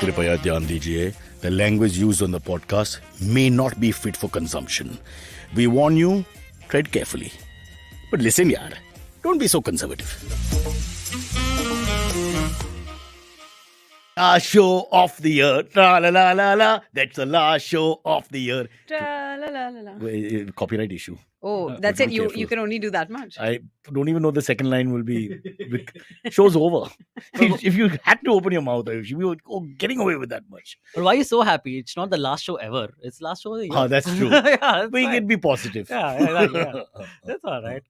कृपया ध्यान दीजिए, the language used on the podcast may not be fit for consumption. We warn you, tread carefully. But listen, yaar, don't be so conservative. Last show of the year. La la la la la. That's the last show of the year. Copyright issue. Oh, that's it. be You careful. can only do that much. I don't even know the second line will be. Show's over. If you had to open your mouth, Ayushi, we were getting away with that much. But why are you so happy? It's not the last show ever. It's last show of the year. Ah, that's true. Yeah, that's We fine. can be positive. Yeah. That's all right.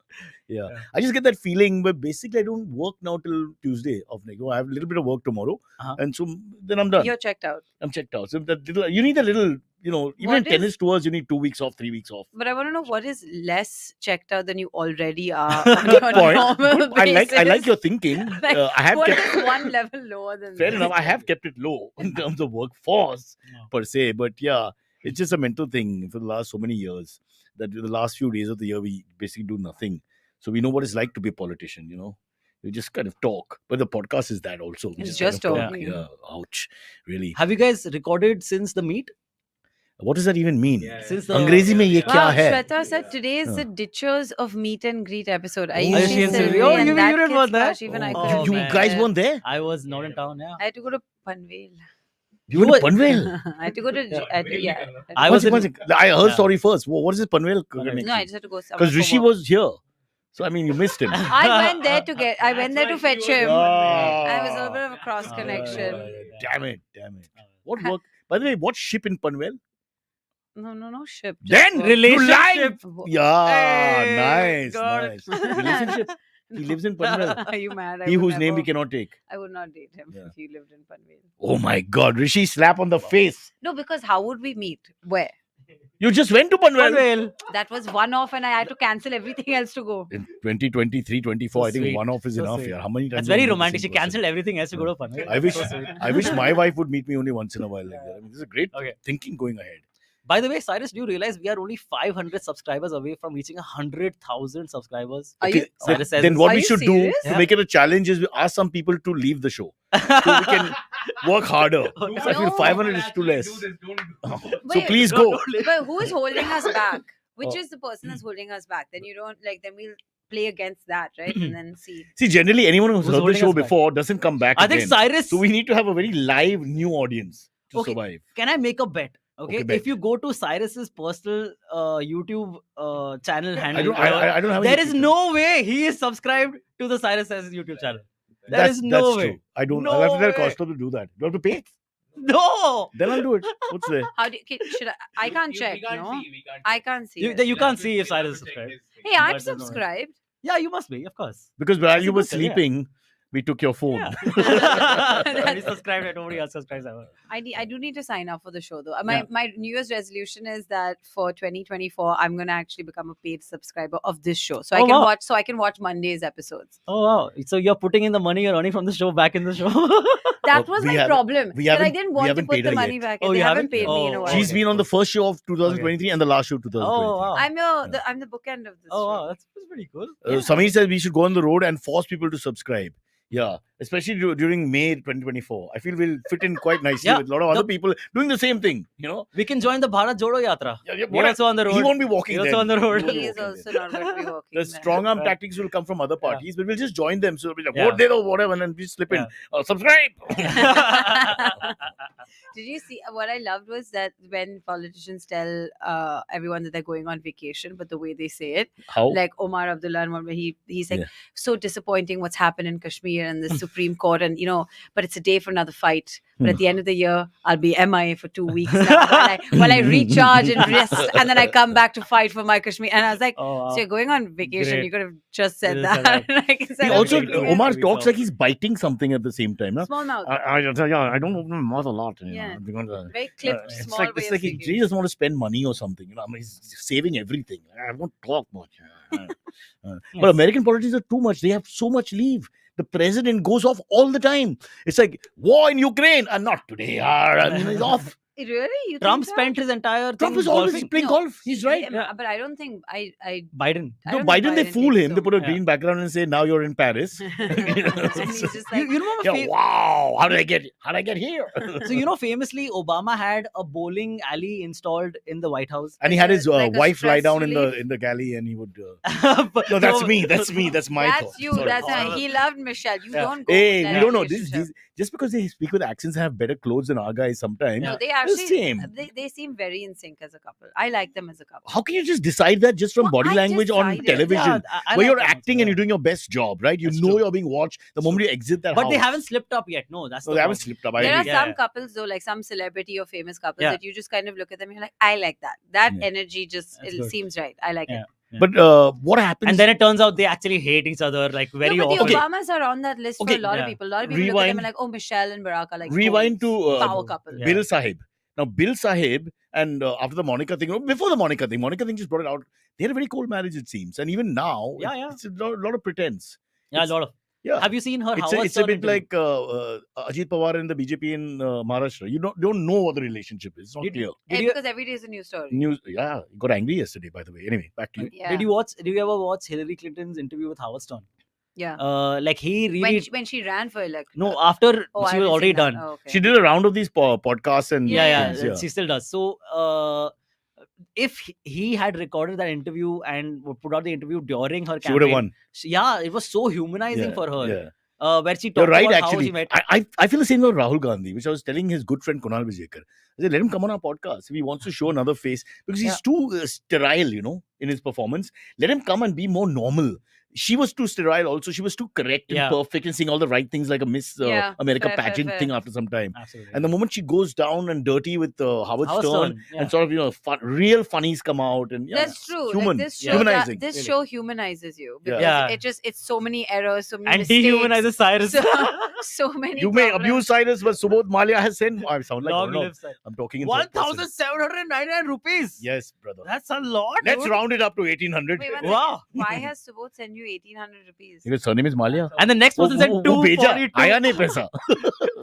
Yeah. I just get that feeling, but basically I don't work now till Tuesday of next. I have a little bit of work tomorrow, and so then I'm done. You're checked out. I'm checked out. So that little, you need a little, even in What tennis is- tours, you need 2 weeks off, 3 weeks off. But I want to know what is less checked out than you already are. Good on a point. normal Good. I like basis. your thinking. Like, I have what kept is one level lower than fair this? enough. I have kept it low in terms of workforce Yeah. per se, but yeah, it's just a mental thing for the last so many years that the last few days of the year we basically do nothing. So we know what it's like to be a politician. You just kind of talk. But the podcast is that also. We It's kind just of talk. talking. Yeah. Ouch. Really. Have you guys recorded since the meet? What does that even mean? Since the अंग्रेजी में ये क्या Wow, है? Shweta said today is the Ditchers of Meet and Greet episode. Ayushi Ayushi Silverie. Silverie Oh, and you that didn't kid's want that? crush, even I Oh, couldn't You be man. guys there. weren't there? I was not in town. Yeah. I had to go to Panvel. You went to Panvel? I had to go to yeah. I was in- I heard Yeah. story first. What is this Panvel? No, I just had to go. Because Rishi was here. So, I mean, you missed him. I went there to get. I went there to fetch him. Ah. I was a little bit of a cross Ah, connection. Damn it. What work? By the way, what ship in Panvel? No ship. just Then work. relationship. Yeah, Hey, nice, got nice. Relationship. He lives in Panvel. Are you mad? He whose name we cannot take. I would not date him Yeah. if he lived in Panvel. Oh my God, Rishi slap on the face. No, because how would we meet? Where? You just went to Panvel. Panvel. That was one off, and I had to cancel everything else to go. In 2023, 24, So I think sweet. one off is So enough sweet. here. How many times? That's have very you met the romantic. She same person? cancelled everything else to go to Panvel. I wish, So sweet. I wish my wife would meet me only once in a while like that. I mean, this is a great Okay. thinking going ahead. By the way, Cyrus, do you realize we are only 500 subscribers away from reaching 100,000 subscribers? Are Okay, you? Cyrus says then this. what Are we you should serious? do to make it a challenge is we ask some people to leave the show so we can work harder. Okay. I feel No. 500 is too less. So Wait, please Don't- go. don't leave. But who is holding us back? Which Oh. is the person that's holding us back? Then you don't like. Then we'll play against that, right? And then see. See, generally, anyone who's Who's heard the holding show us back? before doesn't come back I think again. Cyrus. So we need to have a very live new audience to Okay. survive. Can I make a bet? Okay, Okay, bet. if you go to Cyrus's personal YouTube channel handle, I don't have. there any is people. no way he is subscribed to the Cyrus YouTube channel. There That's is no way. true. I don't. No I'll have to tell way. Costa to do that. Do I have to pay? No, Then I'll do it. What's there? How do should I? I can't check. No, I can't see. you, it. you can't see if Cyrus is subscribed. Hey, I'm But there's no way. subscribed. Yeah, you must be, of course. Because while That's you a were good thing, yeah. sleeping, we took your phone. Yeah. He subscribed and nobody else subscribes ever. I do need to sign up for the show though. My New Year's resolution is that for 2024 I'm gonna actually become a paid subscriber of this show, so Oh, wow. I can watch Monday's episodes. Oh wow! So you're putting in the money you're earning from the show back in the show. That Well, was we my haven't- problem. we that I haven't- didn't we want to haven't put paid the her money yet. back. Oh, in. They you haven't haven't? paid me in a Oh, while. She's been on the first show of 2023 and the last show of 2023. Oh wow! I'm the bookend of this. Oh show. wow! That's pretty cool. Samir says we should go on the road and force people to subscribe. Yeah, especially during May 2024. I feel we'll fit in quite nicely Yeah, with a lot of other the- people doing the same thing. You know, We can join the Bharat Jodo Yatra. Yeah, We're also on the road. he won't be walking. He's also then. on the road. He won't be He is walking also then. not going to be working. The there. strong arm Right. tactics will come from other parties, but we'll just join them. So we'll be like, Yeah. vote there or whatever, and then we slip in. Yeah. Subscribe. Did you see what I loved was that when politicians tell everyone that they're going on vacation, but the way they say it, How? like Omar Abdullah, and he's like, Yeah. so disappointing what's happened in Kashmir and the Supreme Court, and but it's a day for another fight. But at the end of the year, I'll be MIA for 2 weeks now while I recharge and rest, and then I come back to fight for my Kashmir. And I was like, Oh, wow. so you're going on vacation? Great. You could have just said You just that. said Like, instead He of also, doing it. Omar We talks saw. like he's biting something at the same time. No? Small mouth. I don't open my mouth a lot. Yeah. Because, Very clipped, it's small like, way it's of like he speaking. just want to spend money or something. I mean, he's saving everything. I won't talk much. But Yes. American politicians are too much. They have so much leave. The president goes off all the time. It's like war in Ukraine, and not today. And he's off. Really? You Trump think that? spent his entire Trump thing is always golfing. playing No. golf. He's right. Yeah, but I don't think I Biden. I No, don't think Biden, they fool thinks him. They so. put a Yeah. green background and say, now you're in Paris. And he's just like, You remember Yeah, wow, how did I get here? so you know, famously Obama had a bowling alley installed in the White House. And he like had his like a wife lie stress down relief? in the galley, and he would. But No, that's me. That's my that's thought. you. Sorry. That's Oh, he loved Michelle. You Yeah. don't go. Hey, with we that don't know. relationship. Just because they speak with accents and have better clothes than our guys sometimes. No, Yeah. they They're actually same. they seem very in sync as a couple. I like them as a couple. How can you just decide that just from Well, body I language on decided. television? I Where like you're them also, acting and yeah. you're doing your best job, right? You That's know true. you're being watched the moment you exit that But house. they haven't slipped up yet. No, that's No, the they haven't problem. slipped up. I There are agree. Yeah, some yeah. couples though, like some celebrity or famous couples, Yeah. that you just kind of look at them and you're like, I like that. That Yeah. energy just That's it good. seems right. I like Yeah. it. But what happens? And then it turns out they actually hate each other like very no, but the often. Obamas are on that list for Okay, a lot yeah. of people. A lot of people look at them Rewind- and like, oh, Michelle and Barack are like rewind goals, to power couple. Yeah. Bill Sahib. Now, Bill Sahib and after the Monica thing, before the Monica thing just brought it out. They had a very cold marriage, it seems. And even now, Yeah, yeah. it's a lot of pretense. Yeah, a It's- lot of. Yeah. Have you seen her? It's Howard a Stern bit interview? like Ajit Pawar and the BJP in Maharashtra. You don't know what the relationship is. It's not Did- clear. Did And you, because every day is a new story. News, yeah, he got angry yesterday, by the way. Anyway, back to you. Yeah. Did you ever watch Hillary Clinton's interview with Howard Stern? Yeah. Like he really When she ran for election. no after Oh, I she was haven't already seen that. done. Oh, okay. She did a round of these podcasts and Yeah, things, she still does. So if he had recorded that interview and put out the interview during her She would have campaign, won. yeah, it was so humanizing Yeah, for her. Yeah. Where she You're talked right, about how she actually. met. I feel the same about Rahul Gandhi, which I was telling his good friend Kunal Vijayekar. I said, let him come on our podcast if he wants to show another face because he's too sterile, in his performance. Let him come and be more normal. She was too sterile also. She was too correct and Yeah. perfect and saying all the right things like a Miss Yeah, America fair, pageant fair. thing after some time. Absolutely. And the moment she goes down and dirty with Howard Howard Stern Stern, yeah. and sort of, real funnies come out. And That's true. Human, Like this show, humanizing. this really. show humanizes you because Yeah. it's so many errors, so many And mistakes, dehumanizes Cyrus. so many. You may problems. abuse Cyrus, but Subodh Malia has said, I sound like Long no, live Cyrus. I'm talking in third person. 1,799 rupees. Yes, brother. That's a lot. Let's dude. round it up to 1,800. Wait, one second. Wow. Why has Subodh sent you 1,800 rupees? His surname is Malia. And the next person said वो 242. आया नहीं पैसा.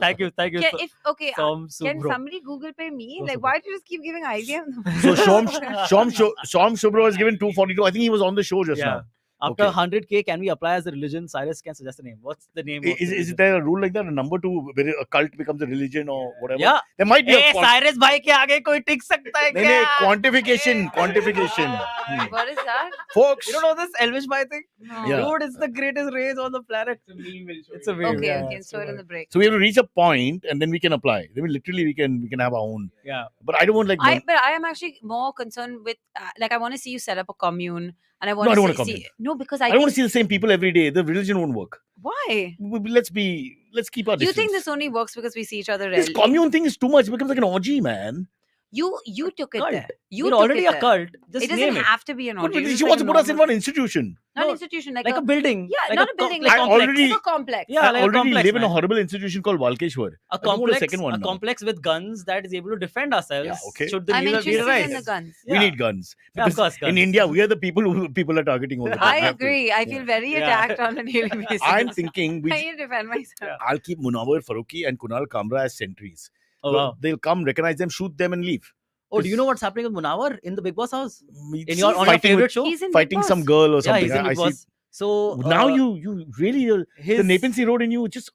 Thank you. Can, if okay, Some can Subro. somebody Google pay me? No, Like, Subro. why do you just keep giving IBM? So Shom Shubro has given 242. I think he was on the show just Yeah. now. After Okay. 100K, can we apply as a religion? Cyrus can suggest a name. What's the name? of the Is religion? there a rule like that? A number two, where a cult becomes a religion or whatever? Yeah. There might be Hey, a Cyrus भाई के आगे कोई टिक सकता है नहीं, क्या? quantification. Hmm. What is that? Folks. You don't know this Elvish bhai thing? No. Yeah. Dude, it's the greatest race on the planet. It's a meme. Okay, yeah, okay, it's so it so in the break. So we have to reach a point and then we can apply. Then literally we can have our own. Yeah. But I don't want like. But I am actually more concerned with like I want to see you set up a commune, and I want No, I don't to want a see commune. no because I I don't want think, to see the same people every day. The religion won't work. why Let's keep our you distance. think this only works because we see each other This rarely? commune thing is too much. It becomes like an orgy, man. You took it Cult. there. You We're took already it a there. cult. Just It name doesn't it. have to be an But orgy. It's she just wants like to a put us in normal- one institution. not No, institution like, Like a building. yeah, like not a a building, like like a a complex. already- like a complex. Yeah, I like a already complex, live in a man. horrible institution called Walkeshwar. A I don't want a complex, second one a now. complex with guns that is able to defend ourselves. Yeah, okay. Should the I'm need interested arise. in the guns. We Yeah. need guns. Yeah, of Because course, in guns. India, we are the people who people are targeting all the time. I We have to- agree. I feel very Yeah. attacked on a daily basis. I'm thinking I need to defend myself. I'll keep Munawar Faruqi and Kunal Kamra as sentries. Oh, wow. They'll come, recognize them, shoot them, and leave. Oh, do you know what's happening with Munawar in the Big Boss house? It's On your fighting favorite with- show? He's in Bigg fighting Boss. some girl or Yeah, something. he's in I Big see. Boss. So Now you really the his Nepency Road in you just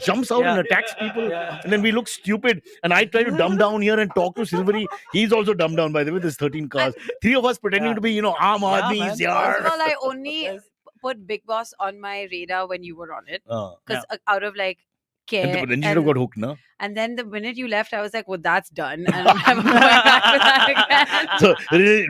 jumps out Yeah. and attacks people, Yeah. and then we look stupid. And I try to dumb down here and talk to Silverie. He's also dumbed down by the way. There's 13 cars. Three of us pretending Yeah. to be Aam Yeah, Aadmis. man. First Yaar. of all, I only put Big Boss on my radar when you were on it because out of like care. And then you should have got hooked, no? And then the minute you left, I was like, well, that's done. And I'm never going back to that again. So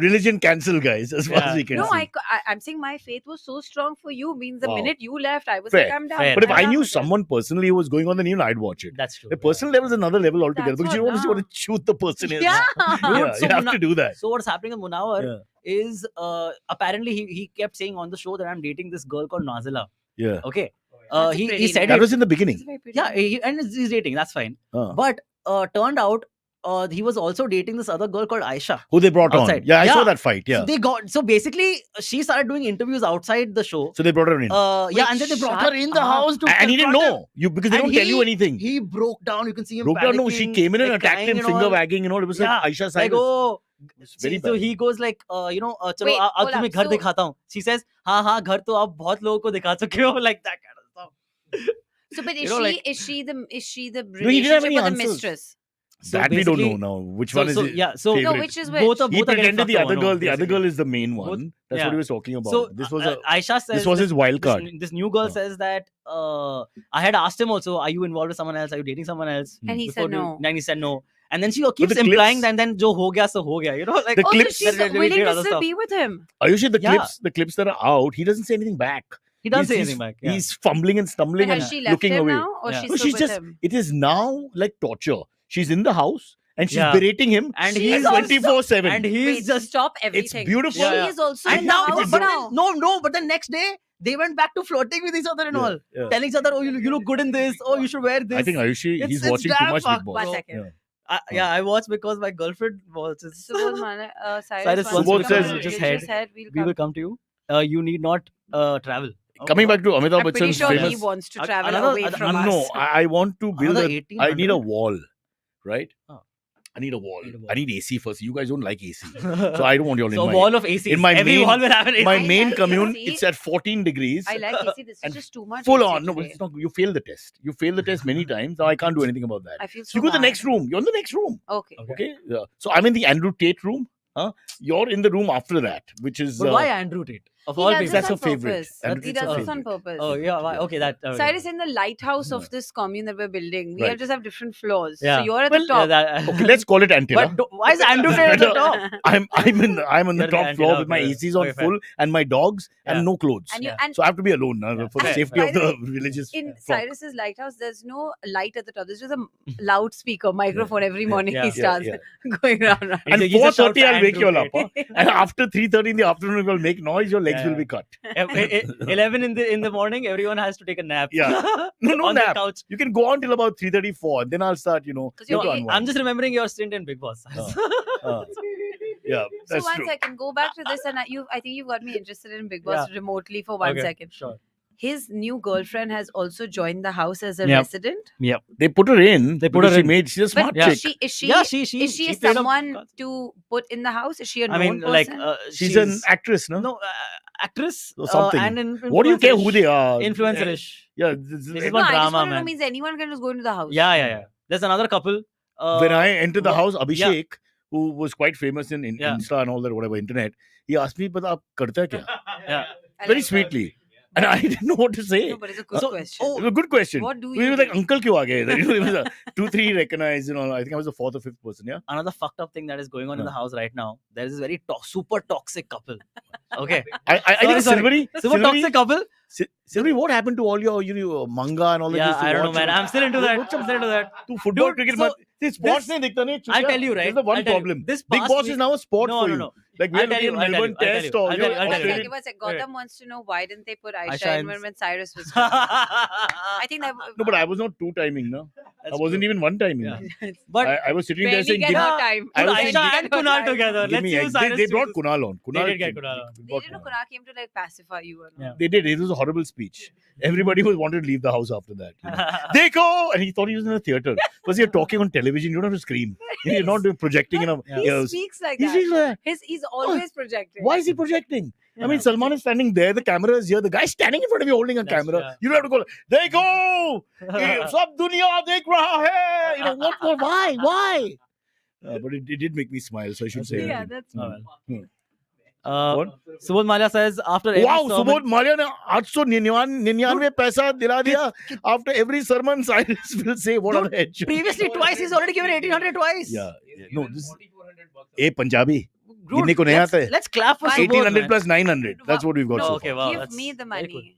religion cancel, guys, as far Yeah. as we can No, see. I'm saying my faith was so strong for you. Means the Wow. minute you left, I was Fair, like, I'm down. fair. But if I'm I down knew with it. someone personally who was going on, then even I'd watch it. That's true. The personal level is another level altogether That's because you what don't want now. to shoot the person. is. Yeah. Yeah, So you have Muna- to do that. So what's happening with Munawar Yeah. is apparently he kept saying on the show that I'm dating this girl called Nazila. Yeah. Okay. That's a He pretty said That it. was in the It's beginning. very pretty. Yeah, and he's dating. That's fine. Uh. But turned out he was also dating this other girl called Aisha. Who they brought Outside. on? Yeah, I saw Yeah. that fight. Yeah. So basically she started doing interviews outside the show. So they brought her in. And then they brought her in the house to And he didn't confront him. know you because they And don't tell you anything. He broke down. You can see him. Broke down. No, she panicking, came in and like, attacked crying him, and finger all. wagging. You know, it was Yeah. like Aisha Like, Cyrus. oh. It's very So bad. he goes like, चलो Wait, आज hold तुम्हें up. घर So- दिखाता हूँ. She says, हाँ घर तो आप बहुत लोगों को दिखा चुके हो, like that kind of stuff. So, but You know, like- is she the he didn't have relationship any or the answers. mistress? So That we don't know basically- now. Which one is so his yeah, so favorite? No, which is which? both are He getting pretended the fucked other over, girl. no, The other basically. girl is the main one. Both- That's yeah. what he was talking about. So this was a. Aisha says This was his wild card. This new girl Oh. says that I had asked him also, are you involved with someone else? Are you dating someone else? And he Before said no. And he said no. And then she keeps the implying clips- that then jo ho gaya so ho gaya. You know, like The Oh, clips- so she's that they willing did to other still stuff. be with him. Ayushi, the Yeah. clips that are out, he doesn't say anything back. he doesn't say He's- anything back. Yeah. He's fumbling and But stumbling and has she left looking him away. now, or Yeah. she's No, still she's with just. him? It is now like torture. She's in the house and she's Yeah. berating him. And She's he's also- 24/7. and Wait, he's just stop everything. beautiful. She Yeah, yeah. is also and in the now, house but now. no, but the next day they went back to flirting with each other and all, Yeah. telling each other, oh, you look good in this. Oh, you should wear this. I think Ayushi, It's- he's it's watching too damn much fucked, Big Boss. One bro. second. Yeah, I watched because my girlfriend watches. Subodh Cyrus Cyrus wants Subodh to says- come. just You head. said we'll We come. will come to you. You need not travel. Coming back to Amitabh I'm pretty Bachchan's sure famous. he wants to An- travel another- away from us. No, I want to build Another a. 1800? I need a wall, right? Oh. I need a wall. Need a wall. I need AC first. You guys don't like AC, so I don't want you all So in a my. wall of AC. in my Every main- wall will have an AC. My I main like commune, AC. it's at 14 degrees. I like AC. This is And just too much. Full AC on. No, but today. it's not. You failed the test. You failed the test many times. Now I can't do anything about that. I feel So so you go to the bad. next room. You're in the next room. Okay. Okay. Yeah. So I'm in the Andrew Tate room. You're in the room after that, which is. But why Andrew Tate? Of He all does people. this That's on her favorite. purpose. Andrew He Tate's does her this on favorite. purpose. Oh yeah, why? Okay, that. Cyrus, in the lighthouse Yeah. of this commune that we're building, we Right. have just have different floors. Yeah. So you're at Well, the top. Okay, let's call it Antilla. But why is Andrew Tate at the top? I'm on the You're top the floor Antilla, with my okay. ACs on Okay, fair. full and my dogs Yeah. and no clothes. and you Yeah. and So I have to be alone now for the Fair, safety fair. of the By the religious in flock. Cyrus's lighthouse, there's no light at the top. There's just a loudspeaker microphone every morning. Yeah. He starts Yeah, going around. And He just 4:30 shouts I'll wake you all up. Andrew Huh? And after 3:30 in the afternoon, if you'll make noise, your legs Yeah. will be cut. 11 in the morning, everyone has to take a nap. Yeah. No on nap. the couch. You can go on till about 3:34. Then I'll start, 'Cause you you're to eating- unwind. I'm just remembering your stint in Bigg Boss. Yeah, So that's one true. second, go back to this, and I think you've got me interested in Big Boss remotely for 1 Okay, second. Sure. His new girlfriend has also joined the house as a Yep. resident. They put her in. They put because her she in. She's a smart But chick. is she Yeah, she is she played a- someone to put in the house? Is she a known I mean, person? like She's an actress, no? no actress Or something. and What do you care who they are? Influencer-ish. Yeah. This is no, one I just drama, want to know man. means anyone can just go into the house. Yeah. There's another couple. When I entered the wha- house, Abhishek, who was quite famous in Yeah. Insta and all that, whatever, internet, he asked me, but aap karta kya? Yeah. I Very like sweetly. And I didn't know what to say. No, but it's a good So- question. It was a good question. What do We you were like, do? uncle kyun aa gaye? It was a 2-3 recognized, I think I was the 4th or 5th person, yeah? Another fucked up thing that is going on in Yeah. the house right now. There is this very super toxic couple. Okay. I think Sorry. Silverie, Super toxic couple. Silverie, what happened to all your manga and all that? you Yeah, used to I don't know, watch? man. I'm still into that. What's I'm still into that. Tu football, Dude, cricket, so see, sports this- nahi dikhta nahi, I'll chutiya. tell you, right? There's the one I'll tell you. problem. This Big past Boss is week- now a sport No, for no, you. no. Like we're I'll tell looking you, at I'll tell Melbourne you, I'll tell Test you, or I'll tell you, I'll One tell you. second, one second. Gautam wants to know why didn't they put Aisha, Aisha in in- when Cyrus was gone? I think that No, but I was not two timing, no. I wasn't even one timing. Yeah. No. But I was sitting there barely saying, get give me, her time. I was Barely saying, Aisha get and her Kunal time. together. give Let's me see who eggs. Cyrus They chooses. brought Kunal on. They did get Kunal on. They brought didn't know Kunal. Kunal came to like pacify you. Or no? Yeah. They did. It was a horrible speech. Everybody was wanted to leave the house after that. They go, and he thought he was in a theater because you're talking on television. You don't have to scream. You're not doing projecting in a. Yeah. He speaks like He's that. just like, He's always projecting. why is he projecting? I mean, Yeah. Salman is standing there. The camera is here. The guy standing in front of you holding a That's- camera. yeah. You don't have to go. They go. Sab dunya dekh raha hai. What? Why? But it did make me smile, so I should say. Yeah, anything. that's Oh, Hmm. What? Subodh Malia says after every Wow, sermon, Subodh Malia ne 899 paisa dila diya. After every sermon, Cyrus will say, what are the head shows? previously twice he's already given 1800 twice. Yeah. No, this. A Punjabi. Dude, गिनने को नहीं आता है. let's clap for Subodh, 1800 man. plus 900. That's what we've got No, so okay, far. wow. Give that's me the very money.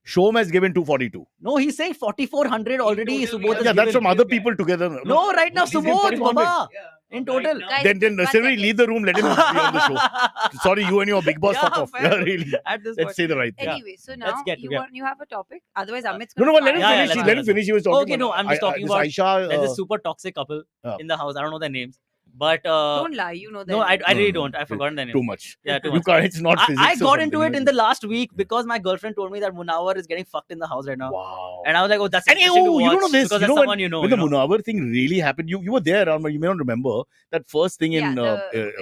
Shom has given 242. No, he's saying 4400 already. Subodh has Yeah, that's given. from other people together. No, right now He's given Subodh, 4400. Baba. In total. Guys, Then one Silverie, second. leave the room. Let him be on the show. Sorry, you and your Bigg Boss, fuck off. fair. Yeah, really. At this Let's point. say the right thing. Anyway, so now Let's get to- you yeah. want you have a topic. Otherwise, Amit's No, gonna no, let him Yeah, yeah, finish. let's Let go, him finish. He was talking Okay, about. no, I'm just talking this about- Aisha. There's a super toxic couple in the house. I don't know their names. But Don't lie. You know that. no, I really No, don't. I've forgotten their names. Too much. Yeah, too You much. can't. It's not physics. I or got into something, it in the last week because my girlfriend told me that Munawar is getting fucked in the house right now. Wow. And I was like, oh, that's And interesting to you watch don't know this. because You that's know someone you know. when you the know? Munawar thing really happened, you were there, but you may not remember that first thing in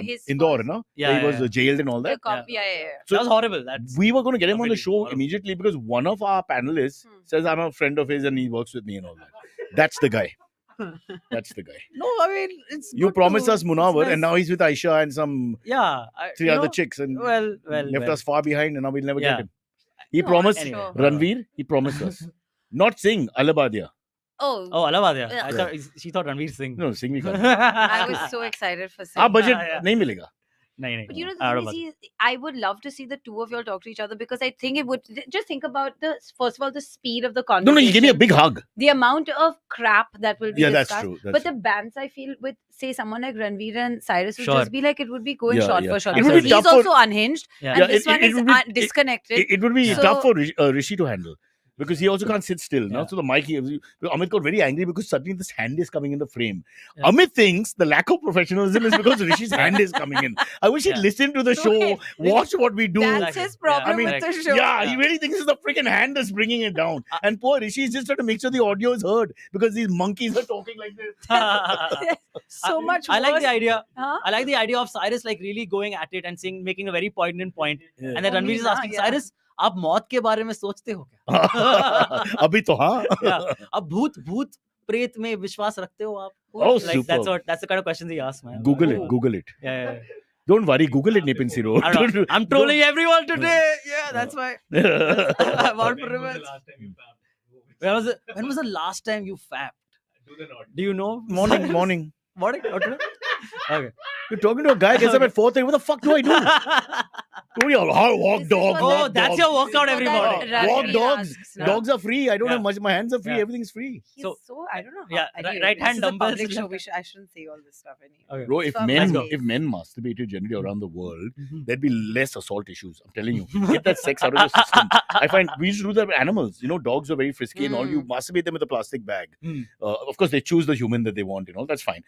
his Indore, first- no? Yeah, Where he was yeah. jailed and all that. Yeah. So that was horrible. That's we were going to get him on the Completely show horrible. immediately because one of our panelists says I'm a friend of his and he works with me and all that. That's the guy. That's the guy. no, I mean it's. You good promised to- us Munawar it's and nice. now he's with Aisha and some Yeah, three you other know, chicks and Well, left us far behind and now we'll never Yeah. get him. He No, promised I'm Anyway. sure. Ranveer, he promised us. Not Singh, Alabadia. Oh, Oh, Allahabad. Yeah. I thought she thought Ranveer Singh. No, Singh we can't. I was so excited for Our Sid. budget Yeah. nahi milega. Nahi. But you know, I the don't thing know. is, I would love to see the two of y'all talk to each other because I think it would just think about the first of all the speed of the No, conversation. no, you give me a big hug. the amount of crap that will be Yeah, that's discussed. true. That's But the bands I feel with say someone like Ranveer and Cyrus would Sure. just be like it would be going Yeah, shot yeah. for shot It would because be he's tough for- also unhinged Yeah. and Yeah, this one it is would be- disconnected. It would be So- tough for Rishi to handle because he also can't sit still. Now, Yeah. so the mic, Amit got very angry because suddenly this hand is coming in the frame. Yeah. Amit thinks the lack of professionalism is because Rishi's hand is coming in. I wish he'd Yeah. listen to the show, Right. watch what we do. That's Exactly. his problem I mean, with the show. Yeah, he Yeah. really thinks it's the freaking hand that's bringing it down. And poor Rishi is just trying to make sure the audio is heard because these monkeys are talking like this. so much I like worse. the idea. Huh? I like the idea of Cyrus like really going at it and saying, making a very poignant point. Yeah. And then Oh, Ranveer is Meena, asking yeah. Cyrus, आप मौत के बारे में सोचते हो क्या? Abhi to haan. Yeah. अब भूत प्रेत में विश्वास रखते हो आप? Oh, Like superb. that's the kind of questions he asks, man. Google Ooh. it. Google it. Yeah. Don't worry. Google it, Nipin Siro. I don't know. I'm trolling everyone today. Yeah, that's why. I'm out for revenge. When was the last time you fapped? Do you know? Morning. Morning? Not today? Okay. You're talking to a guy gets up at 4:30. What the fuck do I do? Don't you walk This is dog? what Oh, walk that's dog. your workout So every that morning. Ranveer Walk dogs. asks now. Dogs are free. I don't Yeah. have much. My hands are free. Yeah. Everything's free. He's So- so I don't know. How, Yeah, anyway, right hand this is a dumbbells public is show. like- I shouldn't say all this stuff anyway. Okay. Bro, if So men let's if men masturbated generally around the world, Mhm. there'd be less assault issues. I'm telling you. Get that sex out of the system. I find we used to do that with animals. You know, dogs are very frisky and all. You masturbate them with a plastic bag. Mm. Of course, they choose the human that they want. You know, that's fine.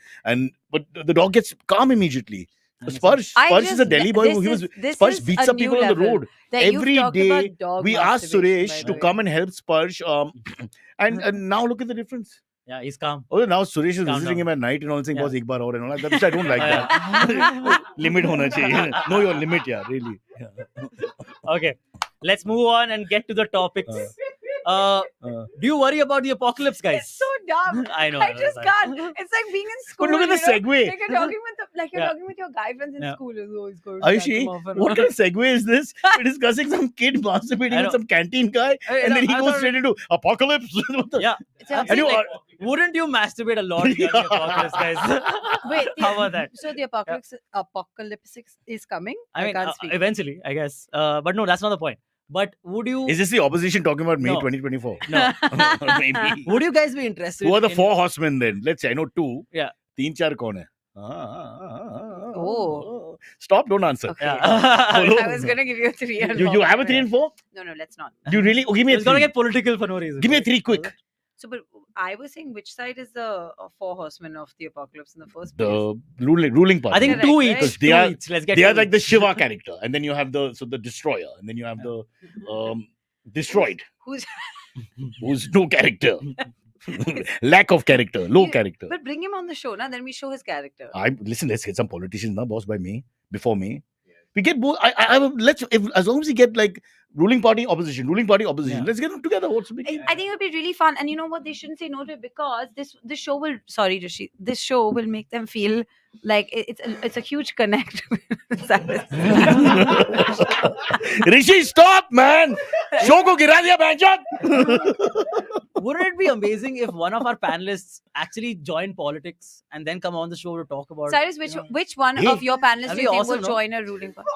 But the dog gets calm immediately. And Sparsh is a Delhi boy. He was Sparsh beats up people on the road. Every day, we asked Suresh to come and help Sparsh. And now look at the difference. Yeah, he's calm. Oh, now Suresh is Calm visiting down. him at night and all saying, Yeah. boss, ek baar aur and all that. Which I don't like Oh, that. Limit hona chahiye. Know your limit, yeah, really. Okay. Let's move on and get to the topics. Do you worry about the apocalypse, guys? It's so dumb. I know. I just can't. It's like being in school. But look at the you know? segue. Like you're talking with Yeah. talking with your guy friends in Yeah. school. Oh, he's going Ayushi, what kind of segue is this? We're discussing some kid I masturbating know. with some canteen guy, and then he goes straight into apocalypse. What the- Yeah. Yeah. I'm saying, you like, wouldn't you masturbate a lot during the apocalypse, guys? Wait, How about that? So the apocalypse is coming. I mean, can't speak. eventually, I guess. But no, that's not the point. But would you? Is this the opposition talking about May No. 2024? No. Maybe. Would you guys be interested? Who are the in- four horsemen then? Let's say I know two. Yeah. Teen char kaun hai? Oh. Stop! Don't answer. Okay. Yeah. I was gonna give you a 3 and You 4. have a 3 and 4? No, let's not. Do you really? Oh, give me a It's gonna 3. get political for no reason. Give me a right? 3 quick. So, but I was saying, which side is the four horsemen of the apocalypse in the first place? The ruling party. I think Correct, two right? each. They Two are- each. Let's get. they are two like the each. Shiva character, and then you have the destroyer, and then you have the destroyed, Who's who's no character, lack of character, low You- character. But bring him on the show, now. Then we show his character. Listen. Let's get some politicians now, boss. By me, before me, we get both. Let's as long as we get like ruling party, opposition. Yeah. Let's get them together. What's the big deal? I think it would be really fun, and you know what? They shouldn't say no to it because this show will. Sorry, Rishi. This show will make them feel like it's a huge connect. Rishi, stop, man! Show ko gira diya, banchot. Wouldn't it be amazing if one of our panelists actually joined politics and then come on the show to talk about? Cyrus, which one Hey, of your panelists that'd do you be think awesome, will no? join a ruling party?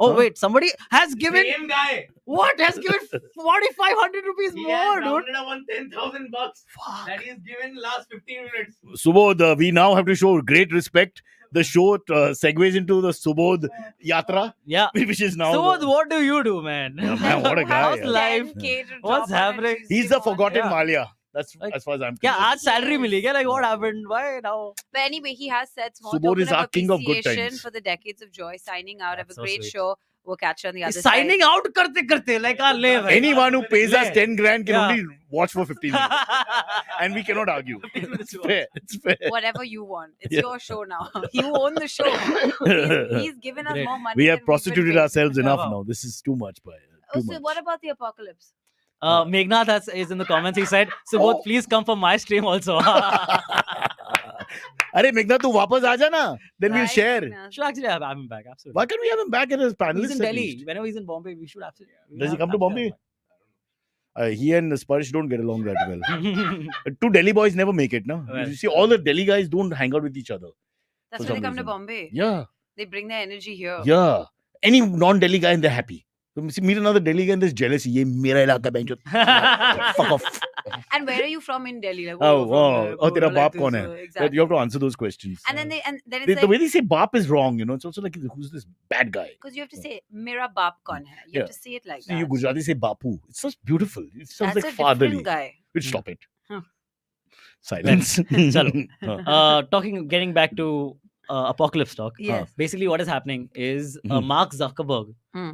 Oh Huh? wait, somebody has given. Same guy. What has given 4,500 rupees He more, has dude? rounded up on $10,000 that he's given last 15 minutes. Subodh, we now have to show great respect. The show segues into the Subodh Yatra, Yeah. which is now. So the- what do you do, man? Yeah, man, what a guy. How's Yeah. life? 10K to What's drop on a happening? Tuesday He's the morning. forgotten Yeah. Malia. That's Like, as far as I'm Yeah, concerned. aaj salary Yes. mili. Like, what happened? Why now? But anyway, he has said small Subodh token is of our king of good appreciation times. for the decades of joy, signing out. Have a That's so great sweet. show. We'll catch you on the other He's side. signing out karte like live. Anyone who pays us Yeah. 10 grand can Yeah. only watch for 15 minutes. And we cannot argue. 15 minutes It's to fair. It's fair. Whatever you want. It's Yeah. your show now. You own the show. He's given us Great. more money. We have than we've been prostituted paid. ourselves Yeah, enough wow. now. This is too much. Too Oh, so much. what about the apocalypse? Megnath is in the comments. He said, "So both please come for my stream also." अरे मेघना तू वापस आ जाना. Then we'll Right, share. Meghna? Should actually have him back. Absolutely. Why can't we have him back as a panelist? He's in at Delhi. least? Whenever he's in Bombay, we should absolutely. Does he come to Bombay? He and Sparsh don't get along that well. Bombay? Two Delhi boys never make it, no? Well, You see, all the Delhi guys don't hang out with each other. That's For when they some come to reason. Bombay. Yeah, They bring their energy here. yeah. Any non-Delhi guy and they're happy. So meet another Delhi guy and there's jealousy. ये मेरा इलाका बेंचो. Fuck off. And where are you from in Delhi? Like, Oh, from wow. there, Oh, तेरा like बाप this, कौन है? Exactly. You have to answer those questions. And then it's The like, way they say "baap" is wrong. You know, it's also like who's this bad guy? because you have to say Mera Baap Kaun Hai. You have Yeah. to say it like So you that. Gujarati say "bapu." It's so beautiful. It sounds That's like a fatherly. different guy. We'll stop it. Huh. Silence. Chalo. Getting back to apocalypse talk. Yes. Basically, what is happening is Mhm. Mark Zuckerberg Hmm.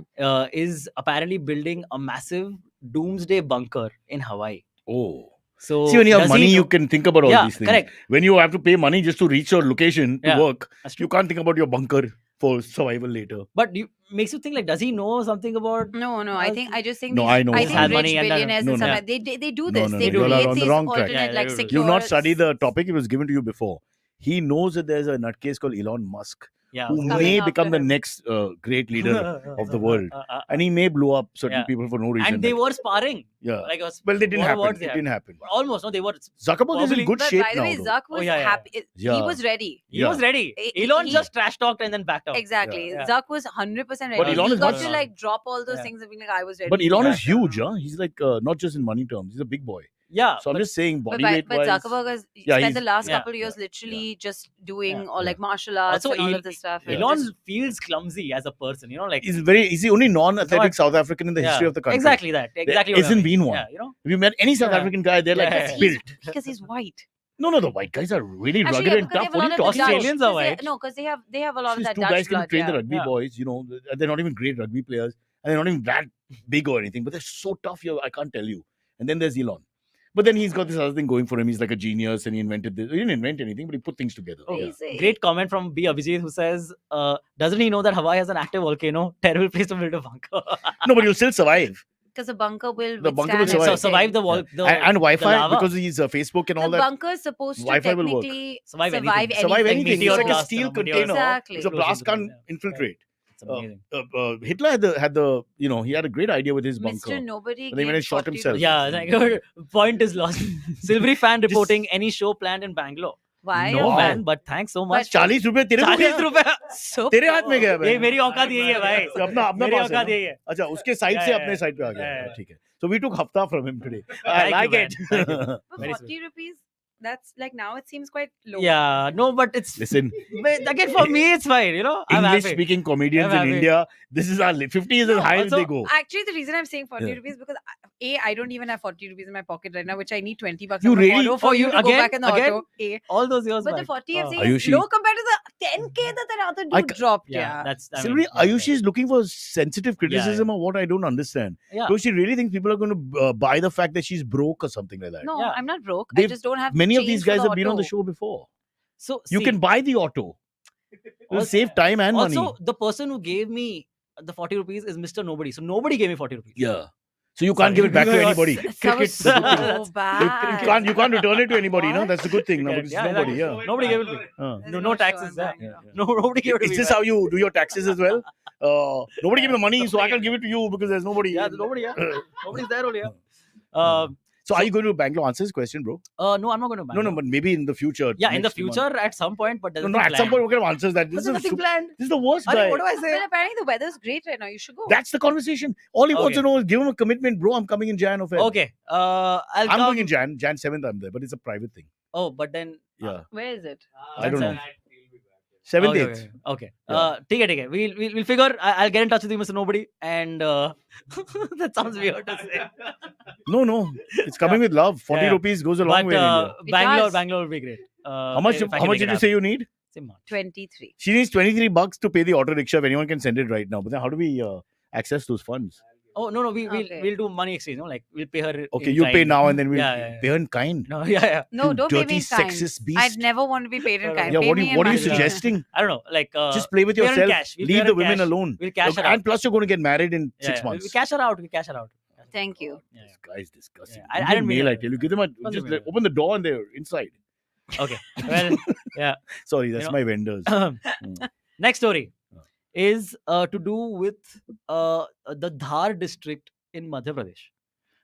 is apparently building a massive doomsday bunker in Hawaii. Oh. So See, when you have does he money, you know- can think about all yeah, these things. correct. When you have to pay money just to reach your location to Yeah, work, That's you true. can't think about your bunker for survival later. But makes you think like, does he know something about? No, I just think No, these, I know. I Just think had rich money and then- billionaires No, and stuff no. like they do No, this. no, they no, you're create on the these wrong track. alternate Yeah, like you're- secure. You've not studied the topic. It was given to you before. He knows that there's a nutcase called Elon Musk Yeah. who coming may after become the him. next great leader of the world. And he may blow up certain Yeah. people for no reason. And they like- were sparring. yeah. Like, it was- Well, they didn't what happen. words It they had? didn't happen. Almost. No, they were. Zuckerberg is in Probably- good But shape by the way, now. though. Zuck was yeah, yeah. happy. Yeah. He was ready. He Yeah. was ready. He- Elon he- just trash talked and then backed out. Exactly. Yeah. Zuck was 100% ready. But Elon he is got much- to like drop all those Yeah. things and be like, I was ready. But Elon Yeah. is huge, huh? He's like not just in money terms. He's a big boy. Yeah. So I'm just saying, But, body by, weight but wise. Zuckerberg has Yeah, spent the he's- last yeah, couple of years literally just doing Yeah, or like martial arts Also, and all El- of this stuff. and Elon just- feels clumsy as a person. You know, like He's the only non-athletic Not- South African in the history Yeah. of the country. Exactly that. Exactly. what I isn't mean. been one. Yeah, you know. If you met any South Yeah. African guy, they're like Yeah. because, he's, built. because he's white. No, the white guys are really Actually, rugged yeah, and because tough. they What have are a you lot of the talking Dutch. Australians about? are white. No, because they have a lot of These that two Dutch guys can blood. train the Yeah. rugby Yeah. boys, they're not even great rugby players, and they're not even that big or anything, but they're so tough here, I can't tell you. And then there's Elon. But then he's got this other thing going for him. He's like a genius and he invented this. He didn't invent anything, but he put things together. Oh, Yeah. He's- Great comment from B. Abhijit who says, doesn't he know that Hawaii has an active volcano? Terrible place to build a bunker. No, but you'll still survive. Because the bunker will The bunker will withstand survive. So survive the everything. wall. And Wi-Fi, lava. because he's Facebook and all The that. bunker is supposed to Wi-Fi will work. technically Survive anything. anything. Survive Like anything. It's meteor like a blast, steel meteor- container. Exactly. So blast can't Yeah. infiltrate. It's amazing. Hitler had the he had a great idea with his bunker. Mr. Nobody But then when gave he shot 40 himself. rupees. Yeah, like, point is lost. Silverie fan reporting any show planned in Bangalore. Why? No Wow. man, but thanks so much. 40 रुपए तेरे को 40 गया? रुपए So तेरे हाथ में गया ये भाई। मेरी औकात यही है भाई अपना मेरी पास है औकात ना? यही है अच्छा उसके साइड Yeah, से yeah, अपने साइड पे आ yeah, गया yeah. ठीक है so we took hafta from him today I Thank you, like man. it Thank you. But Very 40 rupees, that's like now it seems quite low. Yeah, no, but it's listen but again for me it's fine, you know. I'm English happy. speaking comedians I'm in happy. India this is our 50 is as high as also- they go Actually, the reason I'm saying 40 Yeah. rupees because I don't even have 40 rupees in my pocket right now, which I need 20 bucks You on the really- auto for Oh, you you to go again- back in the again? auto. A. All those years But the back. 40 I'm Oh. saying is Ayushi- low compared to the 10K that that other I dude dropped. Yeah, Yeah. that's I mean, Silverie, yeah, Ayushi is looking for sensitive criticism yeah. of what I don't understand. Yeah. Does she really think people are going to buy the fact that she's broke or something like that? No, Yeah. I'm not broke. I They've- just don't have Many of change these for guys the have been on the auto. show before. So You see, can buy the auto. It'll Also- save time and money. also the person who gave me the 40 rupees is Mr. Nobody. So nobody gave me 40 rupees. Yeah. So you can't give it back to anybody. That was so That's- bad. You can't return it to anybody. No, What? that's a good thing. No, Yeah, because yeah, it's nobody. exactly. Yeah. Nobody gave it to me. There's No show taxes, in yeah. Bangalore. No, nobody gave it to me. Is this man. how you do your taxes as well? Nobody gave me the money, so I can't give it to you because there's nobody. Yeah, there's nobody. Yeah, nobody's there only. Yeah. So are you going to Bangalore? Answer this question, bro. No, I'm not going to No, Bangalore. but maybe in the future. Yeah, in the next month. future at some point, but there's No, no, nothing at some planned. point, what kind of answers that? But This there's is, nothing planned. this is the worst Arey, guy. what do I say? Well, apparently the weather's great right now. You should go. That's the conversation. All he wants to Okay. know is give him a commitment, bro. I'm coming in Jan or Feb. Okay. I'll I'm come. going in Jan 7th. I'm there, but it's a private thing. Oh, but then. Yeah, Where is it? I don't know. 7th. 7th, Okay, 8th. okay. Yeah. Take it. We'll figure. I'll get in touch with you, Mr. Nobody, and that sounds weird to say. No, it's coming with love. 40 Yeah. rupees goes a long But way in India. It Bangalore, does. Bangalore would be great. How much? if I How can much make did it you say happen. you need? Same much. 23. She needs $23 to pay the auto rickshaw. If anyone can send it right now, but then how do we access those funds? Oh no, we'll Okay. do money exchange. No, like we'll pay her. Okay, in you pay kind. now and then we'll Yeah. pay her in kind. No, yeah. No, You don't pay me dirty, in kind. sexist beast. I'd never want to be paid in No, kind. Yeah, Pay what are me you, in what are you money. suggesting? I don't know. Like Just play with pay her in yourself. cash. We'll pay Leave her the in women cash. alone. We'll cash her And out. plus, you're going to get married in Yeah, 6 yeah. months. We cash her out. We cash her out. Thank you. Yeah, This guy's disgusting. Yeah, I Give didn't them mean mail, I that. tell you. Give them a Wasn't just mean open the door and they're inside. yeah. Okay. Well, yeah. Sorry, that's You know- my vendors. Next story is to do with the Dhar district in Madhya Pradesh.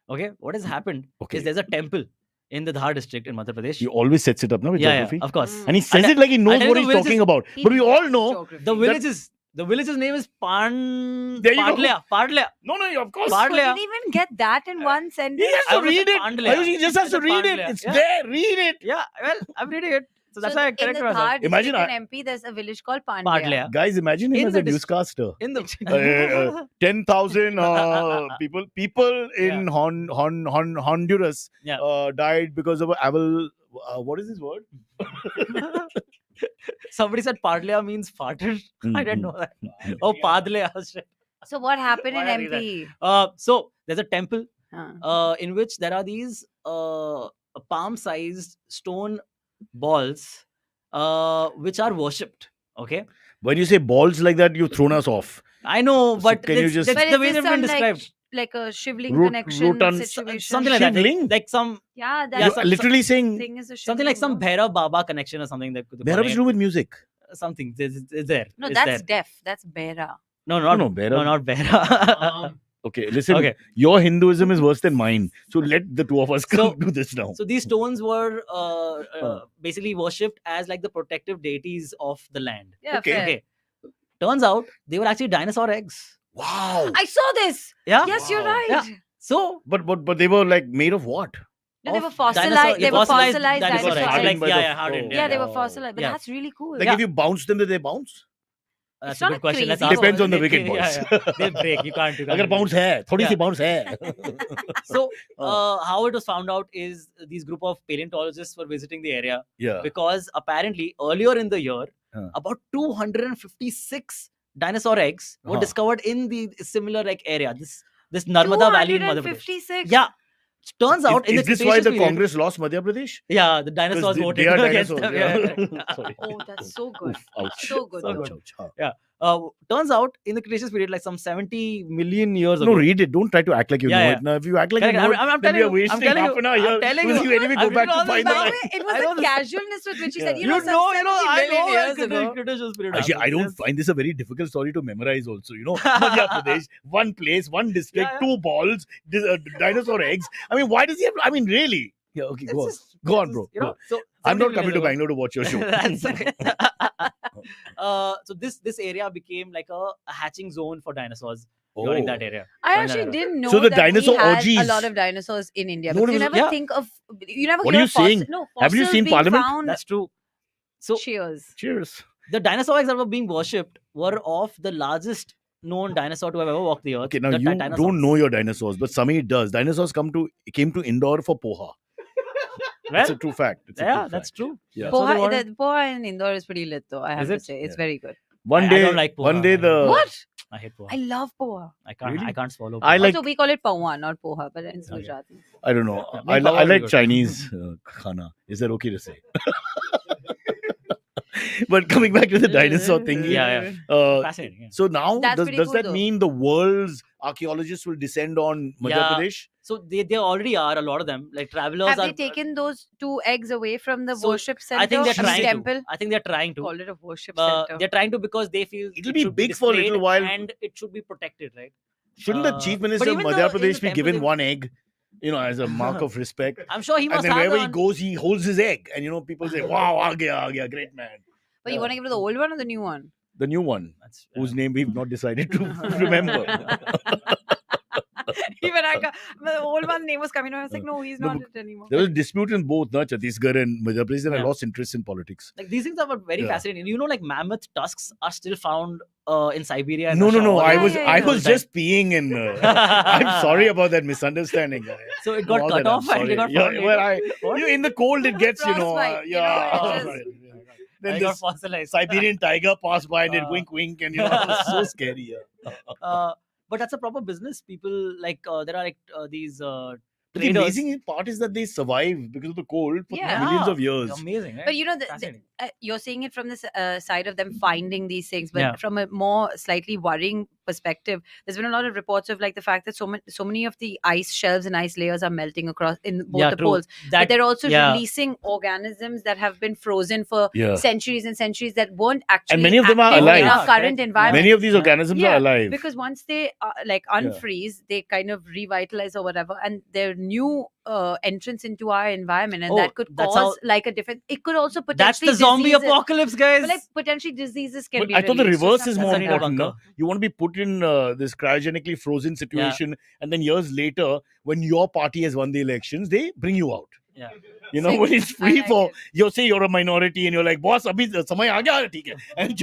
Okay, what has happened Okay. is there's a temple in the Dhar district in Madhya Pradesh. He always sets it up now with Yeah, geography. of course. Mm. And he says I'll it like he knows tell what you he's the villages- talking about. He But we all knows know. geography. The village's name is There you go. Padlea. No, of course. Pard- Couldn't even get that in one He sentence. has I to would say read it. Pandlea. Ayushi, he just has I to said read it. Pandlea. It's Yeah. there. Read it. Yeah, well, I'm reading it. So that's why I in the corrected myself. Dhar Imagine district in MP, there's a village called Pandya. Padlea. Guys, imagine him In as the a newscaster. In the 10,000 people in Honduras Yeah. died because of what is this word? Somebody said Padlea means farted. I didn't know that. Mm. Oh, Padlea. Shit. So what happened Why in are you MP? So there's a temple Huh. in which there are these palm-sized stone balls which are worshipped. Okay, When you say balls like that, you've thrown us off. I know, So but can you that's, just- that's But the is way this they've been some described. like a shivling Root- connection root-on- situation? Something like that. Shivling? Like some Yeah, Yeah, that's some- Literally saying thing is a something like some shivling, Bhairav Baba connection or something that could they have to do with music. something. It's there. no, It's that's there. deaf. That's Bera. No, not No, Bhairav. No, not Bhairav. Okay, listen. Okay. Your Hinduism is worse than mine. So let the two of us So- do this now. So these stones were basically worshipped as like the protective deities of the land. Yeah, Okay. fair. Okay. Turns out they were actually dinosaur eggs. Wow. I saw this. Yeah. Yes, you're Wow. right. Yeah. So But they were like made of what? No, they of were fossilized. dinosaur- They were fossilized fossilized dinosaur dinosaur eggs. eggs. Hardened by Yeah, the- yeah, hardened, Yeah, they were Wow. fossilized. But Yeah. that's really cool. Like Yeah. if you bounce them, do they bounce? that's It's a not good a question. Let's crazy ask Depends on the They- wicket, yeah, boys. yeah. They'll break. You can't. Agar bounce hai, thodi si Yeah. bounce hai. So Oh. how it was found out is these group of paleontologists were visiting the area Yeah. because apparently earlier in the year, about 256 dinosaur eggs were Huh. discovered in the similar like area. This Narmada Valley in Madhya Pradesh. 256. Yeah. Turns out in Is the this why Cretaceous the period- Congress lost Madhya Pradesh? Yeah, the dinosaurs Because voted they are against dinosaurs. them. Yeah. Yeah. Sorry. Oh, that's so good. Oof, ouch. So good. So though. good. Ouch, ouch, huh. Turns out in the Cretaceous period, like some 70 million years ago. No, read it. Don't try to act like you Yeah, know yeah. it. Now, if you act like Correct. you know I'm it, then telling we are you, I'm wasting telling half you, an hour I'm here. telling Because you. you anyway I go did back all to this find the back. line. It I was know the this. casualness with which he said, Yeah. you know, some 70 I million know years that ago. Cretaceous period Actually, I happened. don't Yes. find this a very difficult story to memorize also. You know, Madhya Pradesh, one place, one district, Yeah, yeah. 2 balls, dinosaur eggs. I mean, why does he have I mean, really? Yeah, okay, It's go on. just- Go on, it's bro. just, you know, so I'm 70 not coming to million Bangalore to watch your show. That's okay. So this area became like a hatching zone for dinosaurs during that area. I During that actually era. didn't know So the that dinosaur we had orgies. a lot of dinosaurs in India. No, Because you no, never yeah. think of, you never What hear are you saying? No, Have you fossils seen being Parliament? found. That's true. So Cheers. Cheers. the dinosaur eggs that were being worshipped were of the largest known dinosaur to have ever walked the earth. Okay, now the you Titanosaurus. don't know your dinosaurs, but Samir does. Dinosaurs came to Indore for poha. It's a Well, true fact. It's a yeah, true that's fact. true. Yeah. That's what they Poha, wanted. the poha in Indore is pretty lit though, I have Is to it? say. It's Yeah. very good. One I day, don't like one poha. day the What? I hate poha. I love poha. I can't. Really? I can't swallow. I poha. like- Also, we call it pawa, not poha, but it's Okay. Gujarati. I don't know. Yeah, I, maybe I power like would be good. Chinese khana. Is that okay to say? But coming back to the dinosaur thing, Yeah, fascinating. Yeah. So now, That's does, pretty does cool that though. mean the world's archaeologists will descend on Madhya Yeah. Pradesh? So they already are a lot of them. Like travelers Have are. they taken those 2 eggs away from the So, worship center? I think they're from trying temple? to. I think they're trying to. Call it a worship They're center. trying to because they feel It'll it be should big for a little displayed while. and it should be protected, right? Shouldn't the chief but minister of even Madhya though in the Pradesh be temple given they- one egg? as a mark of respect. I'm sure he And must then have wherever he one. goes, he holds his egg. And people say, wow, aa gaya, great man. But you want to give it the old one or the new one? The new one, That's, whose name we've not decided to remember. Even the old one's name was coming out. I was like, no, he's No, not but it anymore. There was a dispute in both, Chhattisgarh and Madhya Pradesh, and I Yeah. lost interest in politics. Like these things are very Yeah. fascinating. Like mammoth tusks are still found in Siberia. and No. Russia all I the was yeah, I yeah. was just peeing in. I'm sorry about that misunderstanding. So it got All cut that, I'm off and sorry. it got Yeah, found well, later. in the cold it gets, Frostbite, yeah. it just- Then I got this fossilized. Siberian tiger passed by and it Uh, wink, and it was so scary. Yeah. But that's a proper business. People there are these But the traders. amazing part is that they survive because of the cold for Yeah. millions of years. Amazing, right? But Fascinating. you're seeing it from the side of them finding these things, but Yeah. from a more slightly worrying perspective, there's been a lot of reports of like the fact that so many of the ice shelves and ice layers are melting across in both the true. poles. But they're also yeah. releasing organisms that have been frozen for Yeah. centuries and centuries that weren't actually many of them are active alive. in our Yeah, current correct. environment. Many of these Yeah. organisms Yeah, are alive. Because once they unfreeze, they kind of revitalize or whatever, and they're new entrance into our environment, and Oh, that could that's cause how- like a different. It could also That's potentially the zombie diseases- apocalypse, guys. But like potentially diseases can But be. I thought the released, so reverse it's is not more That's why you need a important. bunker. No? You want to be put in this cryogenically frozen situation, and then years later, when your party has won the elections, they bring you out. Yeah. Sick. When it's I free like for, it. you're a minority and you're like, boss, abhi samay aa gaya, theek hai. And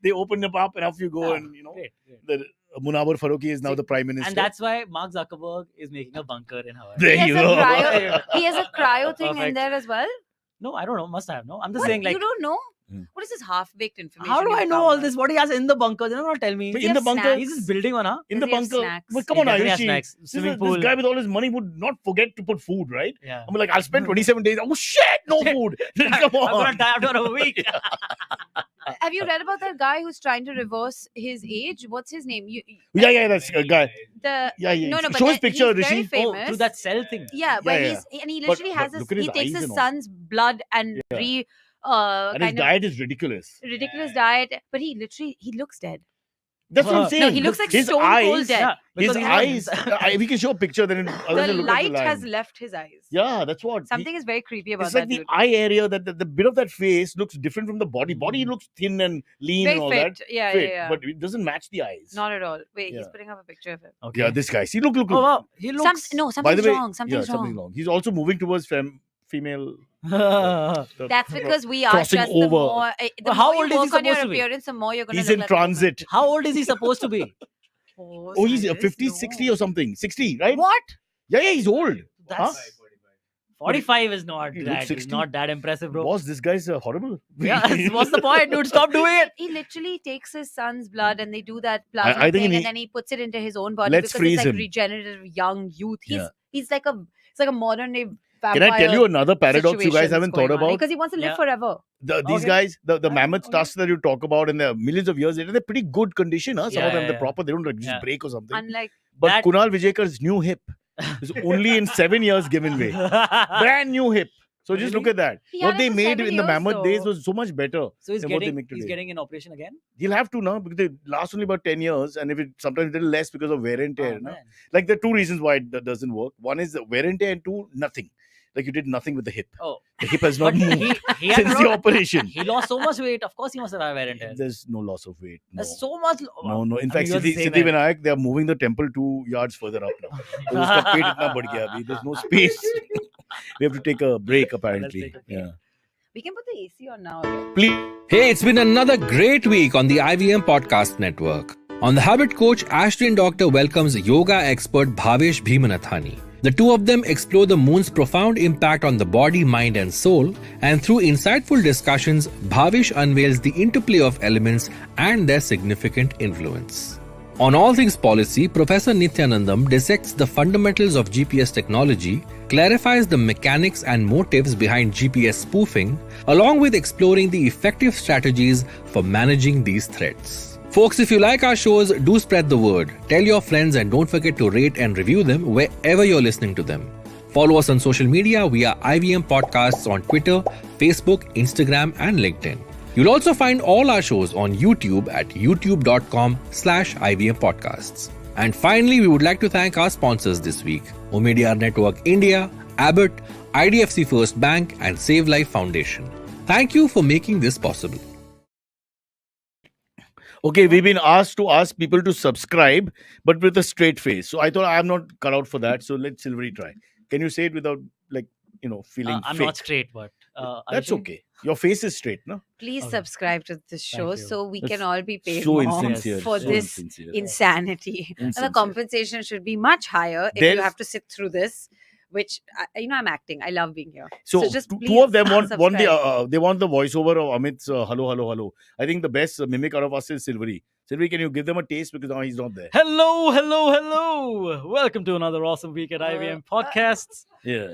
they open them up and off you go, Yeah. and Great. the Munawar Faruqi is now See, the prime minister. And that's why Mark Zuckerberg is making a bunker in Hawaii. There He has you a go. cryo. He has a cryo thing in Perfect. there as well. No, I don't know. Must have. No, I'm just What? saying, like, You don't know? Hmm. What is this half-baked information? how do I you've know come all with? this? What he has in the bunker? They're not gonna tell me. But Does he in the have bunker, snacks? He's just building one, huh? in Does the he have bunker. snacks? But come He on, definitely has Ayushi. snacks. This Swimming pool. guy with all his money would not forget to put food, right? Yeah. I'm like, I'll spend 27 days. Oh shit, no food. Come I'm gonna on. die after a week. Have you read about that guy who's trying to reverse his age? What's his name? Yeah, that's a guy. The Yeah. No, but Show his he's picture, very Rishi. famous. Oh, through that cell thing. Yeah, but Yeah. he But- literally but has look at his he takes eyes his and all. son's blood and Yeah. And his kind of diet is ridiculous. ridiculous diet, but he looks dead. That's what I'm saying. No, he looks like his stone eyes, cold dead. Yeah, His because he's eyes. not- We can show a picture. Then The light has left his eyes. Yeah, that's what. Something is very creepy about It's like that the dude. eye area that the bit of that face looks different from the body. Body looks thin and lean Very and all fit. that. Yeah, Fit, yeah. but it doesn't match the eyes. Not at all. Wait, he's Yeah. putting up a picture of him. Okay. Yeah, this guy. See, look. Oh wow, he looks. By Something's the way, wrong. Something's something's wrong. wrong. He's also moving towards female. That's because we are Crossing just the over. more. The But how more old you is he work on your supposed to be? appearance, the more you're going to He's look in like a woman. transit. How old is he supposed to be? Oh, he's Cyrus, 50, no. 60 or something. 60, right? What? Yeah, he's old. That's 45 is not He looks that. 60. Not that impressive, bro. Boss, this guy's horrible. Yeah, what's the point, dude? Stop doing it. He literally takes his son's blood and they do that plasma I think thing, he- and then he puts it into his own body Let's because freeze it's like him. regenerative young youth. Yeah. He's like a modern day Can vampire. I tell you another paradox you guys haven't thought about? Because he wants to live Yeah. forever. These Okay. guys, the Okay, mammoth okay. tusks that you talk about, and they're millions of years later, they're pretty good condition. Huh? Some Yeah, of them, yeah, they're yeah. proper. They don't like just Yeah. break or something. Unlike But That- Kunal Vijaykar's new hip is only in 7 years given way. Brand new hip. So just look Really? at that. He What had it they for made 7 in the years, mammoth days though. was so much better So he's than what they getting make today. he's getting an operation again. He'll have to now because they last only about 10 years, and if it sometimes a little less because of wear and tear. Oh, no? man. Like there are two reasons why it doesn't work. One is the wear and tear, and two, nothing. Like you did nothing with the hip. Oh, The hip has not but moved he had since the no- operation. He lost so much weight. Of course, he must have had wear and tear. There's no loss of weight. No. There's so much. No. In I fact, mean, you're the same Siddhi man. Vinayak, they are moving the temple 2 yards further up now. So uska पेट इतना बढ़ गया अभी. There's no space. We have to take a break apparently. take a break. Yeah. we can put the AC on now. Again. Please. Hey, it's been another great week on the IVM Podcast Network. On The Habit Coach, Ashton Doctor welcomes yoga expert Bhavesh Bhimanathani. The two of them explore the moon's profound impact on the body, mind, and soul, and through insightful discussions, Bhavesh unveils the interplay of elements and their significant influence. On All Things Policy, Professor Nityanandam dissects the fundamentals of GPS technology, clarifies the mechanics and motives behind GPS spoofing, along with exploring the effective strategies for managing these threats. Folks, if you like our shows, do spread the word. Tell your friends and don't forget to rate and review them wherever you're listening to them. Follow us on social media. We are IVM Podcasts on Twitter, Facebook, Instagram, and LinkedIn. You'll also find all our shows on YouTube at youtube.com/IVM Podcasts. And finally, we would like to thank our sponsors this week: Omidyar Network India, Abbott, IDFC First Bank, and Save Life Foundation. Thank you for making this possible. Okay, we've been asked to ask people to subscribe, but with a straight face. So I thought I'm not cut out for that. So let Silverie try. Can you say it without, like, feeling I'm fake? not straight, but That's Ayushi? okay. Your face is straight, no? Please Okay. subscribe to this show you. so we That's can all be paid So more insincere. for so this insincere. insanity. And the Insincere. compensation should be much higher if There's- you have to sit through this. Which I'm acting. I love being here. So, just two of them want the subscribe. they want the voiceover of Amit's hello, hello, hello. I think the best mimic out of us is Silverie. Silverie, can you give them a taste, because now he's not there? Hello, hello, hello. Welcome to another awesome week at IVM Podcasts. Yeah.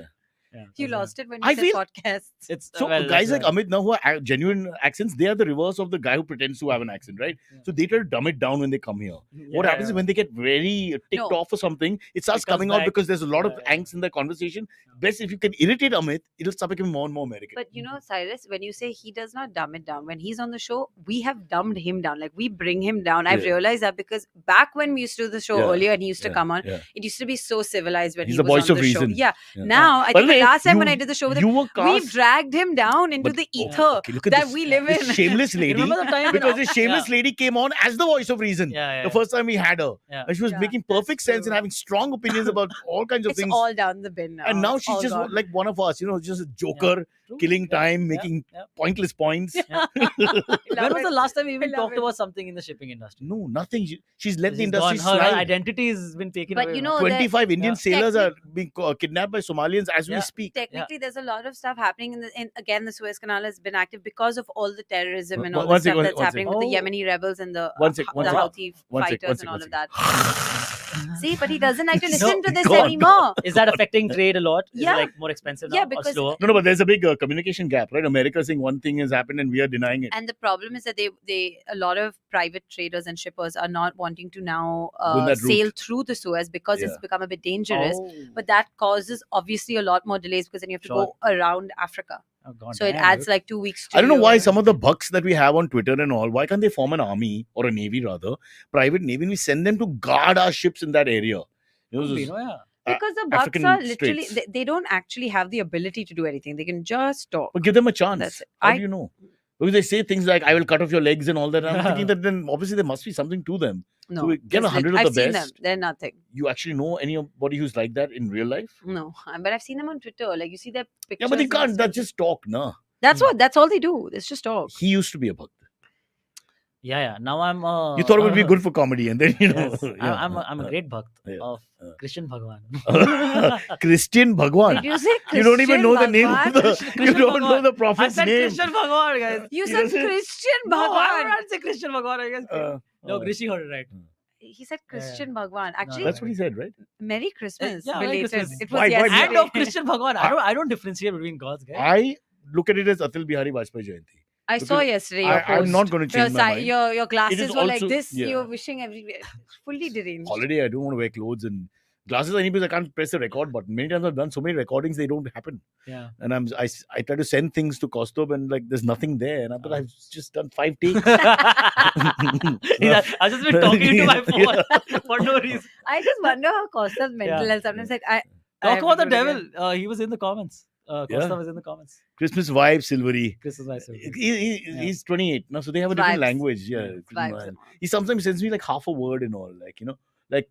Yeah, You that's lost it when I you said feel- podcasts. It's So well, guys like that's Amit now who are genuine accents, they are the reverse of the guy who pretends to have an accent, right? Yeah. So they try to dumb it down when they come here. right. What happens is when they get very ticked No. off or something, it starts comes coming out back. because there's a lot of Yeah. angst in the conversation. Best if you can irritate Amit, it'll start becoming more and more American. But Cyrus, when you say he does not dumb it down, when he's on the show, we have dumbed him down. Like, we bring him down. I've Yeah. realized that because back when we used to do the show Yeah. earlier and he used to come on, Yeah. it used to be so civilized when He's he the was voice on of the show. reason. Yeah. Yeah. Now, I By think the the way, last time when you- I did the show with you him, were we've cast. dragged him down into But- the oh, ether okay, look at that this. we live This in. shameless lady. Remember the time Because this shameless Yeah. lady came on as the voice of reason. Yeah, The first time we had her. Yeah. And she was Yeah, making that's perfect sense and true. having strong opinions about all kinds of It's things. all down the bin now. And now It's she's all just gone. like one of us, just a joker, True. killing Yeah, time, yeah, making yeah. pointless points. Yeah. I When love was it. the last time we even I love talked it. about something in the shipping industry? No, nothing. She's let the She's industry gone. Her slide. identity has been taken But away. you man. know, 25 Indian Yeah. sailors are being kidnapped by Somalians as we Yeah. speak. technically there's a lot of stuff happening in again, the Suez Canal has been active because of all the terrorism and all One the sec, stuff one- that's one happening sec. with the Oh. Yemeni rebels and the One sec, one the sec. Houthi One sec, fighters one sec, and all one of sec. that. See, but he doesn't like to No, listen to this God. anymore. Is that affecting trade a lot? Is Yeah. it like more expensive now Yeah, or because slower? No, but there's a big communication gap, right? America saying one thing has happened and we are denying it. And the problem is that they a lot of private traders and shippers are not wanting to now Go in that sail route. through the Suez because it's Yeah. become a bit dangerous. Oh. But that causes obviously a lot more delays because then you have to Sure. go around Africa. Oh, God So it damn, adds dude. like 2 weeks. To I don't know why your- some of the bucks that we have on Twitter and all, why can't they form an army or a navy rather, private navy, and we send them to guard our ships in that area? Could be, This- no, yeah. Because the bucks African are literally Straits. they don't actually have the ability to do anything. They can just talk. But give them a chance. That's it. How I- do you know? Because they say things like, I will cut off your legs and all that. And I'm thinking that then obviously there must be something to them. No, we get there's 100 of I've the seen best. them. They're nothing. You actually know anybody who's like that in real life? No, but I've seen them on Twitter. Like you see their pictures. Yeah, but they and can't. stuff. That's just talk, nah. That's what. That's all they do. It's just talk. He used to be a bhakt. Yeah. Now I'm. You thought it would be good for comedy, and then Yes. yeah. I'm a great bhakt Yeah. of Yeah. Christian Bhagwan. Christian Bhagwan. Did you say You don't even know the name of Bhagwan? the. You Christian don't know Bhagwan. the I prophet's said name. Christian Bhagwan, guys. You He said doesn't- Christian No, I Bhagwan. would not say Christian Bhagwan. I guess. No, Rishi heard it right. He said Yeah. Christian Bhagwan. Actually, That's what he said, right? Merry Christmas. Yeah, Merry belated. Christmas. It was Why yesterday. And of Christian Bhagwan. I don't differentiate between gods, guys. I look at it as Atal Bihari Vajpayee Jayanti. I saw Because yesterday your post. I'm not going to Your, change my mind. your glasses were like also- this. yeah. You're wishing everywhere. Fully deranged. Holiday, I don't want to wear clothes and glasses. I need because I can't press the record button. Many times I've done so many recordings, they don't happen. Yeah. And I try to send things to Kaustubh and like there's nothing there. And I've just done 5 takes. I've just been talking to my phone for no reason. I just wonder how Costa's mental Yeah. health. Sometimes like I Talk have about to the do it again. devil. He was in the comments. Yeah. Costa was in the comments. Christmas vibe, Silverie. Chris is nice. He's 28 now, so they have a different Vibes. language. Yeah, Yeah. Christmas Vibes vibe. and all. He sometimes sends me like half a word and all, like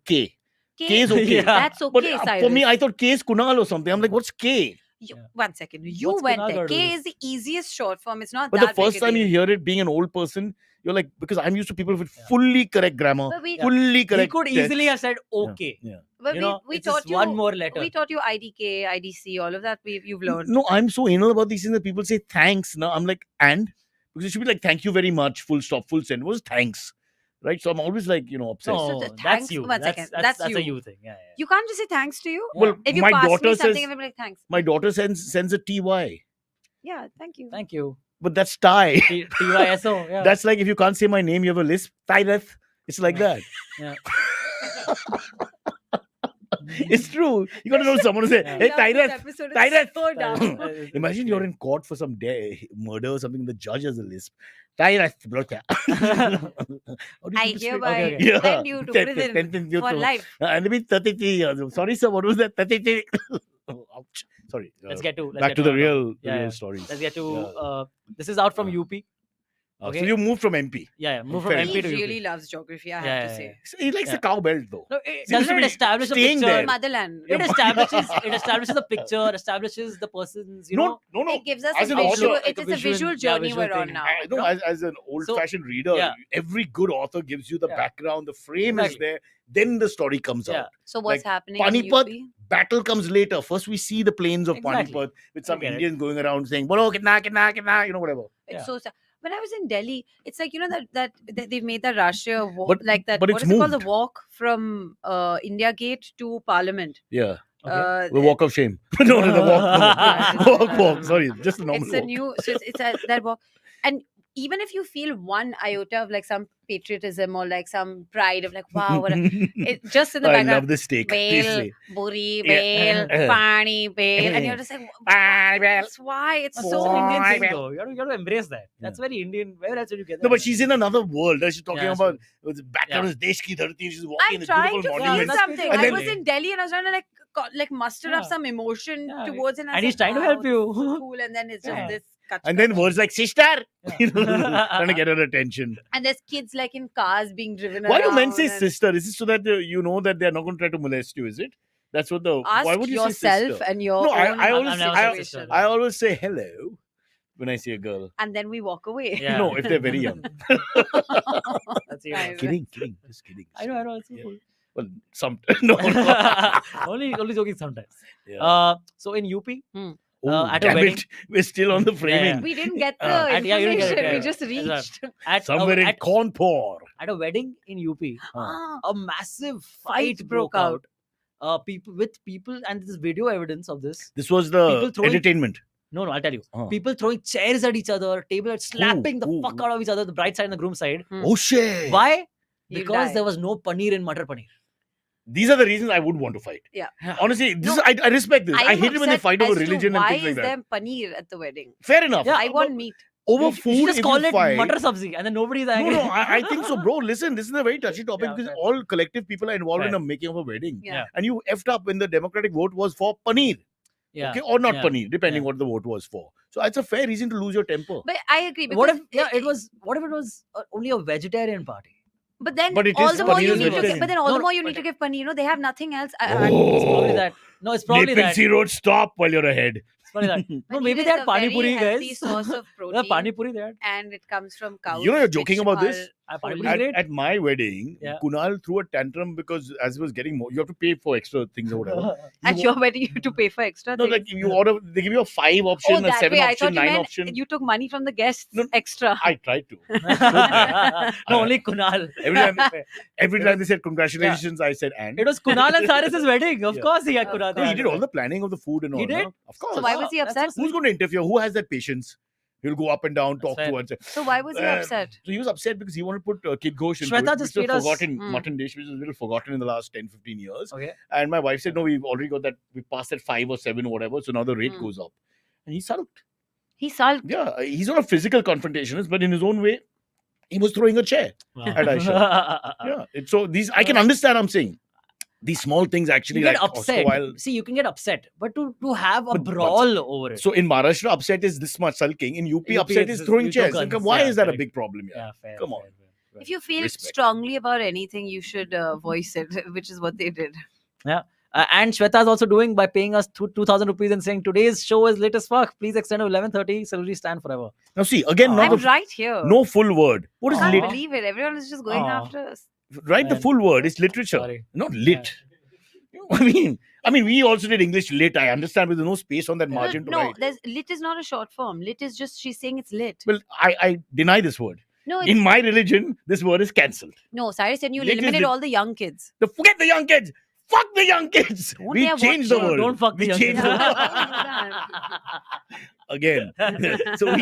K. K, K is okay. Yeah. That's But okay, for Cyrus. me, I thought K is Kunal or something. I'm like, what's K? You, Yeah. one second. You What's went Kunal there. got to do K with is the easiest short form. It's not But that the first big a time you deal. hear it being an old person, you're like, because I'm used to people with Yeah. fully correct grammar, But we, fully He correct. could text. easily have said okay. Yeah. but You know, we it's just taught you one more letter. We taught you IDK, IDC, all of that. You've learned. No, I'm so anal about these things that people say thanks. Now I'm like, and? Because it should be like, thank you very much, full stop, full send. What is thanks? Right? So I'm always like, obsessed. No, the thanks- that's you. one That's, second, that's, that's a you. you thing. Yeah. You can't just say thanks to you. Well, If you my pass daughter me something, says, I'm like thanks. my daughter sends a TY, Yeah, thank you. Thank you. but that's Thai. TYSO. Yeah. That's like if you can't say my name, you have a lisp. Cyrus. It's like that. It's true. You got to know someone who say, Yeah. "Hey, Love this Cyrus, episode. It's Cyrus." so dumb. Imagine you're in court for some murder or something. The judge has a lisp. Cyrus, bro, kya? How do you I keep it straight? hereby Okay. Yeah. send you to prison Sentence you for to- life. And maybe 33 years. Sorry, sir. What was that? 33. Oh, ouch. Sorry. Let's get to back to the real Yeah. stories. Let's get to Yeah. this is out from UP. So Okay. you moved from MP. Yeah, move Fair from enough. MP He to really UP. loves geography, I have Yeah, to yeah, say. He likes Yeah. the cow belt though. No, it Seems to doesn't be establish a staying picture. there. Motherland. It establishes the picture, establishes the person's, No. It gives us As a an visual. author, like a It's a visual visual- journey visual we're on thing. now. I know, No? as an old-fashioned reader, yeah. every good author gives you the Yeah. background, the frame is Exactly. there, then the story comes Yeah. out. So what's Like happening in Panipat, UP? battle comes later. First, we see the plains of Exactly. Panipat with some I get it. Indians going around saying, "Bolo, kitna, kitna, kitna," whatever. It's Yeah. so sad. When I was in Delhi, it's like that they've made that Rashtriya walk, But- like that. but What it's is it called? The moved. walk from India Gate to Parliament. Yeah, Okay. the walk of shame. No, the walk. Walk. Sorry, just a normal It's a walk. new. So it's that walk, and even if you feel one iota of like some patriotism or like some pride of like wow, what it just in the I background. love the steak. Please Bale, say. buri, Yeah. bale, pani, bale, and you're just like, that's why it's That's so such an Indian Why, thing, man? though. You have to embrace that. That's very Indian. Where else would you get that? No, but she's in another world. She's talking Yeah, about background is Desh Ki Dharti. She's walking I'm in this trying to beautiful feel monument. That's something. And I then- was in Delhi and I was trying to like muster up Yeah. some emotion Yeah. towards it. I And he's said, trying to wow, help this is you. so cool, and then it's just Yeah. this. Kach, And then kach. words like sister, Yeah. trying to get her attention. And there's kids like in cars being driven Why do men around say and sister? Is it so that you know that they're not going to try to molest you? Is it? That's what the. Ask why would you say yourself sister? and your No, own I always I've say, never said sister. situation. I always say hello when I see a girl. And then we walk away. Yeah. No, if they're very young. That's even. Nice. kidding, just kidding. I know. It's so Yeah. cool. Well, some no. only joking sometimes. Yeah. So in UP, Oh, at a damn wedding- it. We're still on the framing. We didn't get the Yeah, you didn't get it, information. yeah. We just That's reached. at Somewhere in at, Kanpur. at a wedding in UP, Ah, a massive Fight fight broke broke out. People, and there's video evidence of this. This was the People throwing- entertainment. No, I'll tell you. Ah. People throwing chairs at each other, table slapping the ooh, fuck ooh. out of each other, the bride side and the groom side. Oh shit! Why? You'll Because die. there was no paneer in Matar Paneer. These are the reasons I would want to fight. Yeah. Honestly, this No, is, I respect this. I am hate it when they upset fight over as to religion and why things like is that. there paneer at the wedding? Fair enough. Yeah, I want meat. Over You should food, just if call you it fight. Matar Sabzi, and then nobody's No, angry. I think so, bro. Listen, this is a very touchy topic Yeah, because fair. all collective people are involved in Fair. the making of a wedding. Yeah. And you effed up when the democratic vote was for paneer. Yeah. Okay, or not Yeah. paneer, depending Yeah. what the vote was for. So it's a fair reason to lose your temper. But I agree. What because if what if it was only a vegetarian party? But then But it all is the more paneer you is need to vegetarian. give. But then all No, the no, more you but need to it- give paneer. They have nothing else. It's probably that. No, it's probably that. Nepensi Road, stop while you're ahead. It's probably that. No, Paneer maybe is they had a pani very puri, healthy guys. source of The protein, pani puri they had. and it comes from cows. You know you're joking which about are- this? Pani puri At, is great. at my wedding, Yeah. Kunal threw a tantrum because as he was getting more, you have to pay for extra things or whatever. At your wedding, you have to pay for extra. No, things. like you order, they give you a 5 option, Oh, a that 7 way. I option, thought you 9 meant option. you took money from the guests No. extra. I tried to. No, only Kunal. Every time they said congratulations, I said and. It was Kunal and Cyrus's wedding. Of Yeah. course, he had Of Kunal. No, he did all the planning of the food and all. He did? no? Of course. So why was he That's upset? so Who's going to interfere? Who has that patience? He'll go up and down, talk fair. to one. So why was he Uh, upset? So he was upset because he wanted to put Kid Ghosh into Shweta it, just which is played a us- forgotten Mm. mutton dish, which is a little forgotten in the last 10, 15 years. Okay. And my wife said, no, we've already got that. We passed that 5 or 7 or whatever. So now the rate Mm. goes up. And he sulked. He sulked. Yeah, he's not a physical confrontationist, but in his own way, he was throwing a chair. At Aisha. Yeah. So these, I can understand, I'm saying. These small things actually You get like cost a upset. while. See, you can get upset, but to have a But- brawl over it. So in Maharashtra, upset is this much sulking. In UP, UP, upset it's is throwing you throw chairs. guns. Why Yeah, is that a correct. big problem here? Yeah, fair. Come on. fair. If you feel Respect. strongly about anything, you should voice it, which is what they did. And Shweta is also doing by paying us 2,000 rupees and saying today's show is lit as fuck. Please extend to 11:30. Salary stand forever. Now see, again, not I'm the, right here. no full word. What is I Aw. can't lit? believe it. Everyone is just going Aw. after us. Write the Man. full word. It's literature, Sorry. not lit. I mean, we also did English lit. I understand, but there's no space on that Yeah. margin to No, write. there's lit is not a short form. Lit is just she's saying it's lit. Well, I deny this word. No, it's, In my religion, this word is cancelled. no. Cyrus said you Lit is eliminate lit. all the young kids. Forget the young kids. Fuck the young kids. Don't We they changed the watch- word. Don't fuck the we young changed kids. Yeah. again. So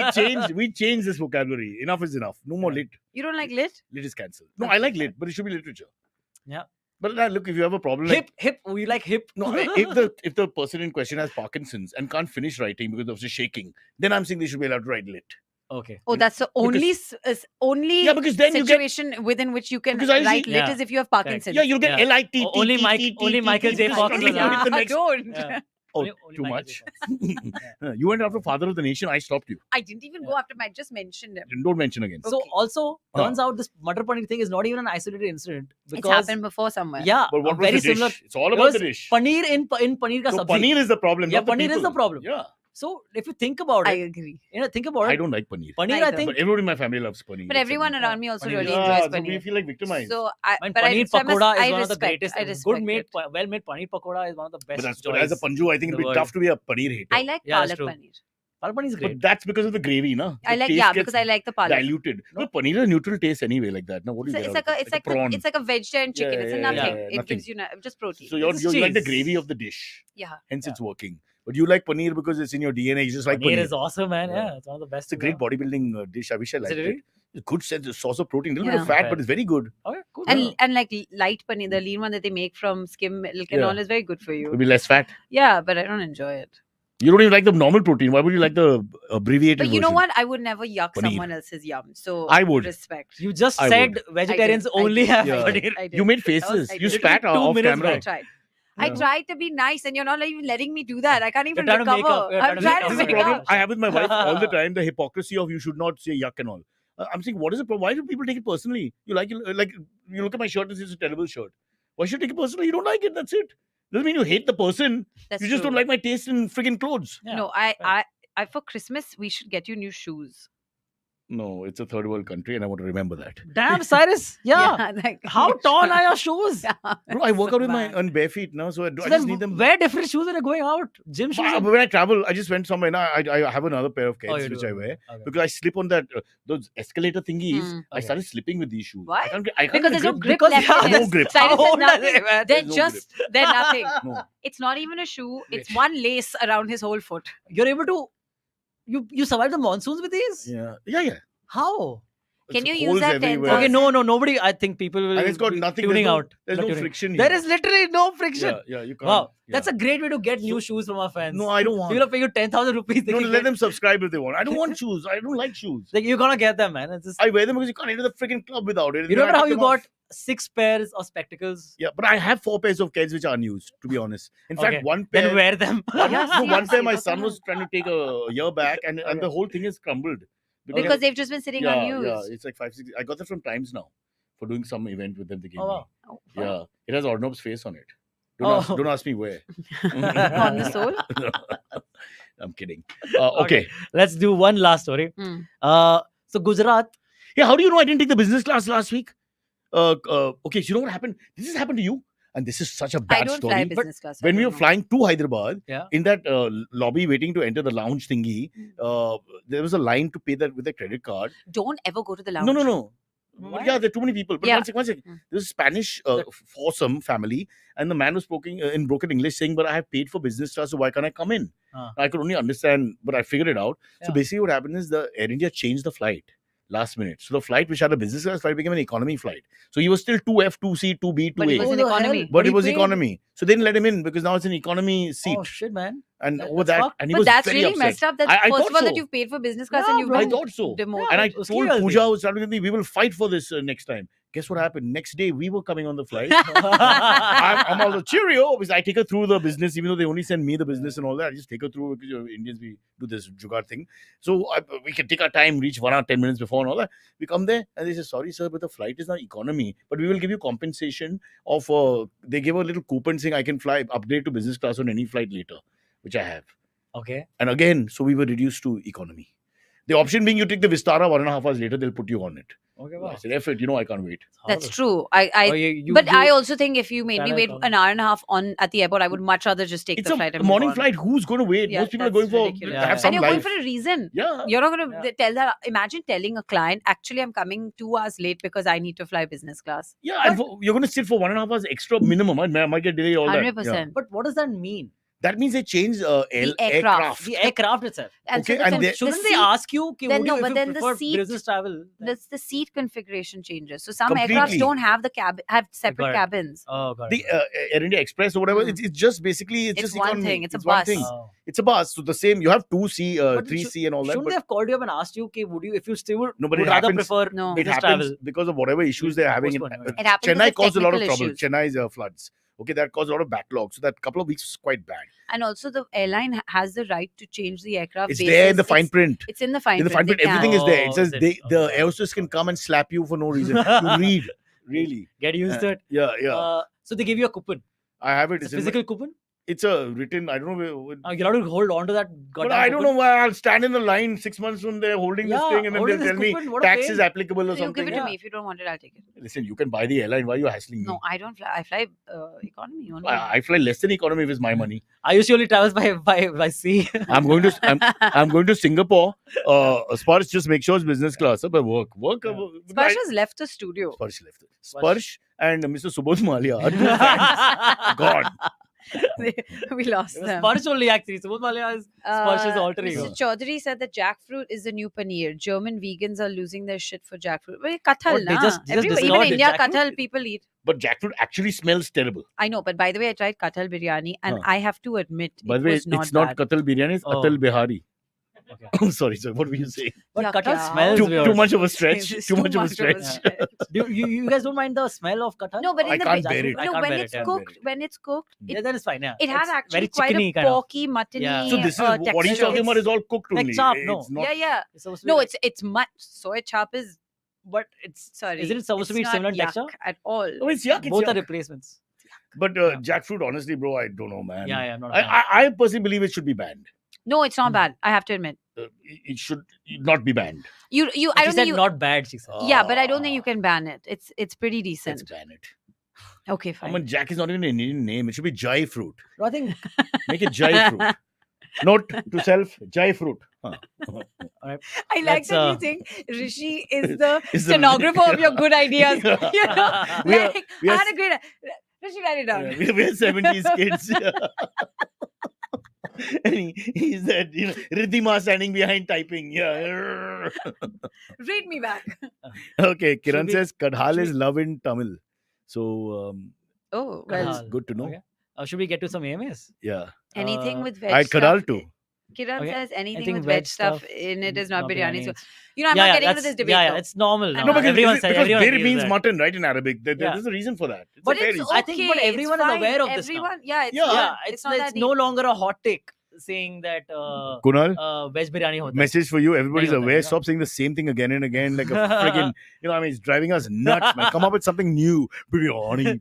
we changed this vocabulary. Enough is enough. No more lit. You don't like lit? Lit is cancelled. No, I like lit, but it should be literature. But look, if you have a problem, like, Hip. We like hip. no, if the person in question has Parkinson's and can't finish writing because of the shaking, then I'm saying they should be allowed to write lit. Okay. Oh, that's the only Yeah, because then you get- situation within which you can Because I write see- lit Yeah. is if you have Parkinson's. Yeah, you'll get Yeah. LIT. Only Michael J. Fox was Yeah, the next. don't. Yeah. Oh, Only too Michael much. J. You went after Father of the Nation. I stopped you. I didn't even go after him. I just mentioned him. Don't mention again. So Okay. also turns out this Matar Paneer thing is not even an isolated incident It's because happened before somewhere. yeah, But what was very the dish? similar. It's all It about was the dish. Paneer in paneer ka So sabzi. paneer is the problem. Yeah, not the paneer is the people. problem. Yeah, So if you think about I it, agree. think about I it. don't like paneer. Paneer, I Neither. think But everyone in my family loves paneer. But It's everyone a- around me also Paneer. really Yeah, enjoys so we paneer. feel like victimized. So and but paneer so I must- pakoda I is one of the respect- greatest. I Good respect made, it. well made paneer pakoda is one of the best. But that's as a joys Panju, I think in it'll the be world. tough to be a paneer hater. I like Yeah, that's palak true. paneer. Palak paneer is great. But that's because of the gravy, na? I The like taste because gets I like the palak. diluted. No, paneer is a neutral taste anyway, like that. No, what do you It's get like out of a it? it's like prawn. it's like a vegetarian chicken. It's a yeah, nothing. yeah, It nothing. gives you just protein. So It's you like the cheese. gravy of the dish. Yeah. Hence Yeah. it's working. But you like paneer because it's in your DNA. You just like Paneer paneer. is awesome, man. Yeah. Yeah, it's one of the best. It's a great bodybuilding dish. I wish I Is liked it it. really? It's good sense, a source of protein. A little bit Yeah. of fat, Okay. but it's very good. Okay, cool. And like light paneer, the lean one that they make from skim milk and Yeah. all is very good for It'll you. be less fat. Yeah, but I don't enjoy it. You don't even like the normal protein. Why would you like the abbreviated But you know version? what? I would never yuck Paneer. someone else's yum. So I would. respect. You just I said would. vegetarians I did. only have Yeah. paneer. I did. You made That was- faces. I You did. spat 2 off minutes camera. I back. tried. I Yeah. tried to be nice, and you're not even letting me do that. I can't even trying to make recover. up. You're I'm trying to trying make to This is the make problem up. I have with my wife all the time. The hypocrisy of you should not say yuck and all. I'm saying, what is the problem? Why do people take it personally? You like you look at my shirt and say it's a terrible shirt. Why should you take it personally? You don't like it. That's it. Doesn't mean you hate the person. That's You just true. don't like my taste in friggin' clothes. Yeah. No, I for Christmas we should get you new shoes. No, it's a third world country, and I want to remember that. Damn, Cyrus. Yeah. like, How tall are your shoes? Yeah. Bro, I work So out with my bad. on bare feet now, so I So just need then them. wear different shoes when you're going out. Gym shoes. But when I travel, I just went somewhere. Now I have another pair of Oh, Keds you which do, I okay. wear Okay. because I slip on that those escalator thingies. Mm. I Okay. started slipping with these shoes. Why? I can't get Because there's no grip Because left. yeah, in no it. grip. Cyrus How says old are they, nothing. man? They're There's no just they're nothing. No. It's not even a shoe. It's one lace around his whole foot. You're able to. You survive the monsoons with these? Yeah. How? Can It's you use holes that everywhere. 10,000? Okay, no, nobody. I think people will. And it's got be nothing. tuning out. There's Not no tuning. friction. There here. is literally no friction. Yeah, you can't. Wow, yeah. that's a great way to get new shoes from our fans. No, I don't want. People are paying you 10,000 rupees. No, let them subscribe if they want. I don't want shoes. I don't like shoes. Like you're gonna get them, man. It's just, I wear them because you can't enter the freaking club without it. you Then I remember how take you them off. got 6 pairs of spectacles? Yeah, but I have 4 pairs of Keds which are unused, to be honest. In Okay. fact, one pair. Then wear them. One, Yeah, no, one pair seriously, my what son the was trying to take a year back and the whole thing is crumbled. Because they've just been sitting unused. Yeah, it's like 5, 6. I got that from Times now for doing some event with them. They gave Oh, wow. Oh, me. Yeah, it has Arnab's face on it. Oh. Don't ask me where. On the sole? I'm kidding. Okay. Let's do one last story. Mm. So Gujarat. Yeah, how do you know I didn't take the business class last week? Okay, so you know what happened? This has happened to you, and this is such a I bad don't story. fly But business class. so I when we don't were know. flying to Hyderabad, Yeah. in that lobby waiting to enter the lounge thingy, there was a line to pay that with a credit card. Don't ever go to the lounge. No. Why? Yeah, there are too many people. But Yeah. one second. Mm. This is Spanish foursome family, and the man was speaking in broken English, saying, "But I have paid for business class, so why can't I come in?" I could only understand, but I figured it out. So Yeah. basically, what happened is the Air India changed the flight last minute. So the flight which had a business class flight became an economy flight. So he was still 2F, 2C, 2B, But it 2A. was Who an the hell? economy. But he it was paid? economy. So they didn't let him in because now it's an economy seat. Oh shit, man. And That- over that's that, fucked. and he But was that's very really upset. messed up. That I first thought of all, so. that you've paid for business class Yeah, and you've bro. I been thought so. demoted. And I Uski told galti. Pooja, who was traveling with me, we will fight for this next time. Guess what happened? Next day, we were coming on the flight. I'm all the cheerio because I take her through the business, even though they only send me the business and all that. I just take her through because Indians, we do this jugaad thing. So we can take our time, reach 1 hour, 10 minutes before and all that. We come there and they say, "Sorry, sir, but the flight is now economy. But we will give you compensation of, they gave a little coupon saying I can fly, upgrade to business class on any flight later, which I have. Okay. And again, so we were reduced to economy. The option being you take the Vistara, 1.5 hours later, they'll put you on it. Okay. I Wow. said, F it, I can't wait. That's Horrible. true. I Oh, you- but you- I also think if you made me Canada wait economy. an hour and a half on at the airport, I would much rather just take It's the a flight and move morning on. flight. Who's going to wait? Yeah, Most people are that's going for ridiculous. have Yeah. some And you're going life. for a reason. Yeah. You're not going Yeah. to tell that. Imagine telling a client, actually, I'm coming 2 hours late because I need to fly business class. Yeah, and you're going to sit for 1.5 hours extra minimum. I might get delayed all that. 100%. But what does that mean? That means they changed aircraft. The aircraft itself. And Okay, so and the, they- the Shouldn't they seat- ask you, then would no, you, but if then you the prefer seat- business travel? the seat configuration changes. So some aircrafts Completely. don't have the have Got separate it. cabins. Oh, got the it. Air India Express or whatever. Hmm. It's just basically it's just one economy. thing. It's a one bus. thing. Oh. It's a bus. So the same. You have 2C, But 3C, and all that. Shouldn't they But have called you up and asked you, would you, if you still would, No, but would it rather happens- prefer No. it business happens travel? because of whatever issues they're having. Postpone, right. It happens Chennai because caused a lot of technical trouble. issues. Chennai's floods. Okay, that caused a lot of backlog. So that couple of weeks was quite bad. And also the airline has the right to change the aircraft. It's basis. there in the fine print. It's in the fine In the fine print. print, They everything can. is there. It Oh, says is it? the Okay. air hostess can come and slap you for no reason. You read, really. Get used to it. Yeah, yeah. So they give you a coupon. I have it. It's a in my- physical coupon. It's a written. I don't know. You're allowed to hold on to that. But goddamn I don't coupon. know why I'll stand in the line 6 months from there holding this Yeah, thing, and then holding they'll this tell me coupon, what a tax pain. is applicable or You something. give it to Yeah. me. If you don't want it, I'll take it. Listen, you can buy the airline. Why are you hassling me? No, I don't fly. I fly economy only. I fly less than economy if it's my money. I usually travels by sea. I'm going to I'm going to Singapore. Sparsh just make sure it's business class. But work. Yeah. Sparsh has left the studio. Sparsh left. Sparsh and Mr. Subodh Malia are two fans. God. We lost them. Sparsh only actually. Subodh Malia is Sparsh's alter ego. Mr. Chaudhary said that jackfruit is the new paneer. German vegans are losing their shit for jackfruit. Well, kathal, What, they na? just Everywhere, even discovered it, India, jackfruit? kathal people eat. But jackfruit actually smells terrible. I know, but by the way, I tried kathal biryani, and Huh. I have to admit, By it the way, was not it's not bad. Katal biryani, it's Oh. Atal Bihari. Okay. I'm sorry, sir. What were you saying? But Yuck, kathal yeah. smells Too weird. much of a stretch. It's Too much of a stretch. stretch. You guys don't mind the smell of kathal? No, but in I the can't big- bear it. I No, can't when bear it's it, yeah. cooked, Yeah, that is fine. Yeah, it has It's actually very quite chickeny a kind of. porky, muttony Yeah. So this is texture. what he's talking about is all cooked like only. chop, no. It's not. Yeah. It's supposed to be No, like- it's soy chop is but it's sorry. Isn't it supposed to be it's similar not in texture? yuck at all. Oh, it's yuck. It's both are yuck. replacements. But Yeah. jackfruit, honestly, bro, I don't know, man. Yeah, I'm not. a fan. I personally believe it should be banned. No, it's not bad. I have to admit. It should not be banned. You. She I don't said think you. not bad. She said. Yeah, but I don't think you can ban it. It's pretty Let's decent. ban it. Okay, I fine. mean, Jack is not even an Indian name. It should be Jai fruit. No, I think Make it Jai fruit. Note to self, Jai fruit. Huh. I like Let's, that you think Rishi is the Is the- stenographer of your good ideas. Yeah. You know, We are- like we I are- had a great. Rishi, write it down. Yeah, we're 70s kids. And he's that, Riddhima standing behind typing. Yeah. Read me back. Okay, Kiran we- says Kadhal should is love in Tamil. So Oh Kadhal. well, good to know. Okay. Should we get to some AMAs? Yeah. anything with veg I had stuff. Kadhal too. Kiran Okay. says anything Anything with veg veg stuff stuff, in it is not biryani. So it's- I'm not getting into that's- this debate. Yeah, though. it's normal now. No, because everyone says because everyone there agrees means that. mutton, right, in Arabic. There's Yeah. a reason for that. It's But a fair it's reason. I think, but okay, everyone it's is aware fine. of this now. Everyone, yeah, it's Yeah. not, Yeah, it's it's not that no longer a hot take saying that Kunal, veg biryani hota hai. message for you. Everybody's Nahi hota hai, aware. yeah. Stop saying the same thing again and again, like a friggin', it's driving us nuts, man. Come up with something new. Biryani,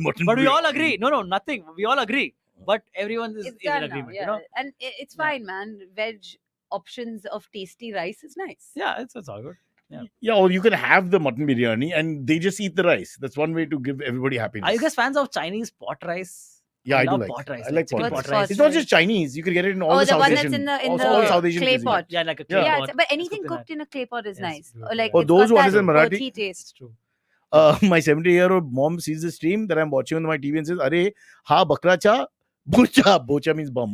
mutton. But we all biryani. agree. No, nothing. We all agree. But everyone is it's in done now, agreement. yeah. You know? And it's Yeah. fine, man. Veg options of tasty rice is nice. Yeah, it's all good. Yeah, or you can have the mutton biryani and they just eat the rice. That's one way to give everybody happiness. Are you guys fans of Chinese pot rice? Yeah, I do love like. pot rice. I like chicken pot What's rice. pot It's not rice? just Chinese. You can get it in all Oh, the the South one Asian. that's in the all South Asian clay cuisine. pot. Yeah, like a Yeah. clay Yeah, pot. but It's anything in cooked in a clay pot is Yes, nice. beautiful. Like For it's those got who understand that Marathi- earthy taste. True. My 70-year-old mom sees the stream that I'm watching on my TV and says, "Arey, ha bakra cha, bocha means bum.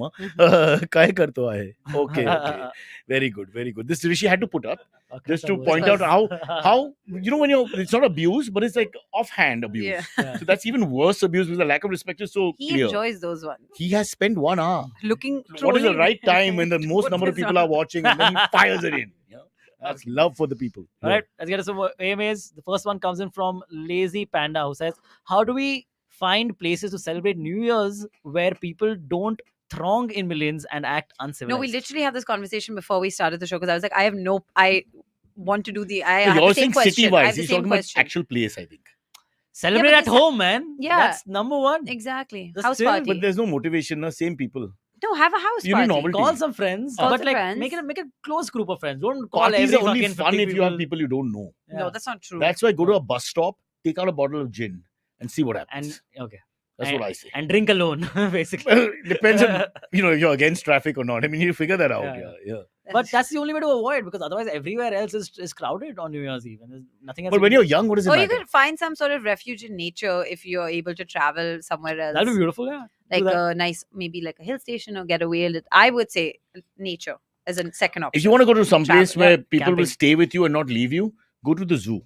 Kai karto hai." Okay. Very good, very good. This Rishi had to put up just to point out how when it's not abuse, but it's like offhand abuse. Yeah. So that's even worse abuse because the lack of respect is so He clear. enjoys those ones. He has spent 1 hour. Looking What is the truly- right time when the most Put number of this people on. are watching and then he fires it in? That's love for the people. All right, let's get to some more AMAs. The first one comes in from Lazy Panda, who says, "How do we find places to celebrate New Year's where people don't throng in millions and act uncivilized?" No, we literally had this conversation before we started the show because I was like, I want to do the. I So have you're the saying same question. I city-wise. have the He's same talking about question. actual place, I think. Celebrate but at this- home, man. Yeah. That's number one. Exactly. The House still- party. But there's no motivation, no? Same people. No, have a house You need party. novelty. Call some friends, Call but some like friends. make a close group of friends. Don't call Parties every are only fucking fun 50 if you have people you don't know. Yeah. No, that's not true. That's why go to a bus stop, take out a bottle of gin, and see what happens. And okay, That's what I say. And drink alone, basically. Well, it depends on if you're against traffic or not. I mean, you figure that out. Yeah. Yeah. But that's the only way to avoid, because otherwise everywhere else is crowded on New Year's Eve, and there's nothing else. But when you're young, what does it Or you matter? could find some sort of refuge in nature if you're able to travel somewhere else. That'd be beautiful, yeah. Like Do that. a nice, maybe like a hill station or getaway. I would say nature as a second option. If you want to go to some place Travel. where Yeah, people will camping. stay with you and not leave you, go to the zoo.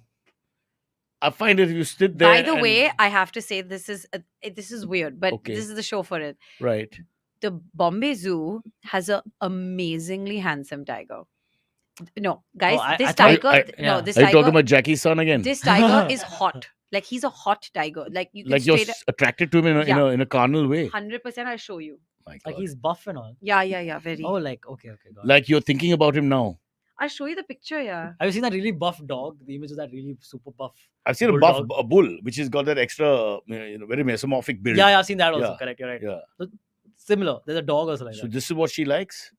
I find that if you sit there. By the and- way, I have to say this is weird, but Okay. this is the show for it. right. The Bombay Zoo has an amazingly handsome tiger. No, guys, I this thought- tiger. yeah. This Are you tiger. talking about Jackie's son again? This tiger is hot. Like he's a hot tiger. Like you can Like you're straight attracted to him in a carnal way. 100%. I'll show you. My Like God. he's buff and all. Yeah, very. Oh, like okay, got it. Like you're thinking about him now. I'll show you the picture. Yeah. Have you seen that really buff dog? The image of that really super buff. I've seen Bulldog. a bull, which has got that extra, very mesomorphic build. Yeah, I've seen that also. Yeah. Correct, you're right. Yeah. So, similar. There's a dog also like So that. this is what she likes.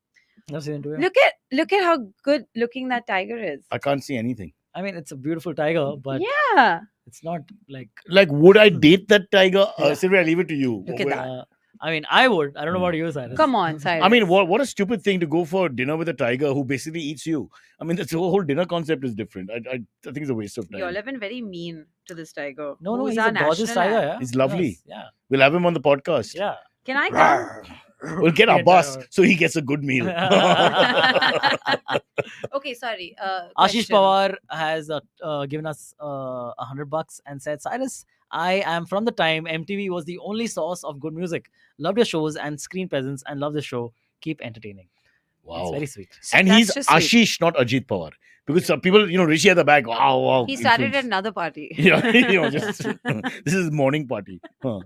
I've seen it too, yeah. Look at how good looking that tiger is. I can't see anything. I mean, it's a beautiful tiger, but Yeah. it's not like. Like, would I date that tiger? Yeah. Sylvia, I leave it to you. Look at that. I mean, I would. I don't know about you, Cyrus. Come on, Cyrus. I mean, what a stupid thing to go for dinner with a tiger who basically eats you. I mean, the whole dinner concept is different. I think it's a waste of time. Y'all have been very mean to this tiger. No, Who's he's our a gorgeous national tiger. ant. Yeah, He's lovely. Yes, We'll have him on the podcast. yeah. Can I come? We'll get our Get boss that. so he gets a good meal. Okay, sorry. Ashish question. Pawar has given us $100 and said, Cyrus, I am from the time MTV was the only source of good music. Loved your shows and screen presence and love the show. Keep entertaining. It's Wow. very sweet. And That's he's just sweet. Ashish, not Ajit Pawar. Because some people, Rishi at the back, wow. He started at influence. another party. Yeah, just this is morning party. Huh.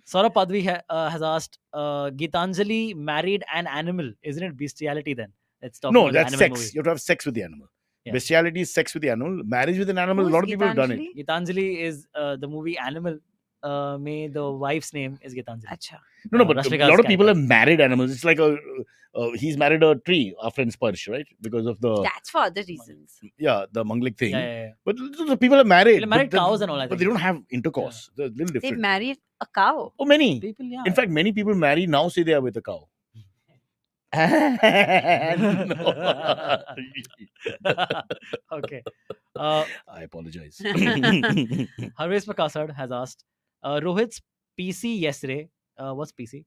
Saurabh Padvi has asked, Gitanjali married an animal. Isn't it bestiality then? Let's talk No, about the that's animal sex. movie. You have to have sex with the animal. Yeah. Bestiality is sex with the animal. Marriage with an animal, Who's a lot of people have done it. Gitanjali? Gitanjali is the movie Animal. May the wife's name is Gitanjali. Acha. No, but a Rashmika's lot of people have character. married animals. It's like he's married a tree, our friend Sparsh, right? Because of the That's for other reasons. the Manglik thing. Yeah. But the people are married. People are married but cows and all, I But they think. don't have intercourse. They're a little They different. married a cow. Oh, many. People, yeah. In fact, many people marry now say they are with a cow. Okay. I apologize. Harvesh Prakasad has asked, Rohit's PC yesterday. What's PC?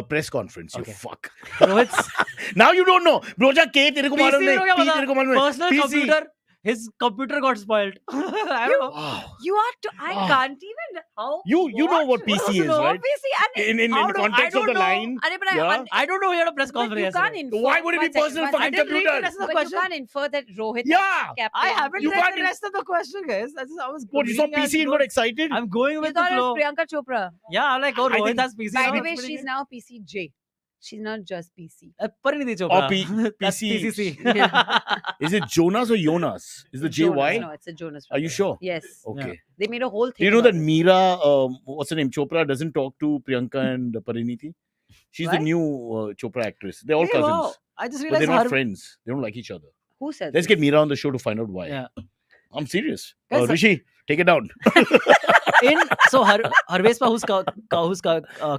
Press conference, you Okay. fuck. Rohit's Now you don't know. Broja K, tere ko PC मालूम नहीं. को क्या P, पता? tere ko मालूम नहीं. Personal PC. computer. His computer got spoiled. I don't know. Wow. You are. I Wow. can't even. How? You know what PC What's is, no right? PC and In How do- context I of the don't know. line. Arey, but Yeah. I don't know. He had a press but you conference can't yesterday. infer. Why would it be one second, personal one fucking second. I didn't read the computer? rest of the But question. you can't infer that Rohit. Yeah. Kept I it. haven't You read can't the rest of the question, guys. I was What, you saw reading as PC and go- got excited? I'm going You with the thought it flow. was Priyanka Chopra. Yeah, I'm like, oh, I Rohit think- has PC. By now, the it's way, pretty she's good. now PCJ. She's not just PC. Parinidhi Chopra. Or P- That's PC. PCC. Is it Jonas or Jonas? Is the Jonas. JY? No, it's a Jonas. Are you sure? Yes. Okay. They made a whole thing. Do you know about that it. Meera, what's her name, Chopra doesn't talk to Priyanka and Parineeti? She's the What? new Chopra actress. They're all Hey, cousins. wow. I just But realized they're not Har- friends. They don't like each other. Who said Let's this? get Meera on the show to find out why. Yeah. I'm serious. Guys, Rishi, take it down. Harvespa, whose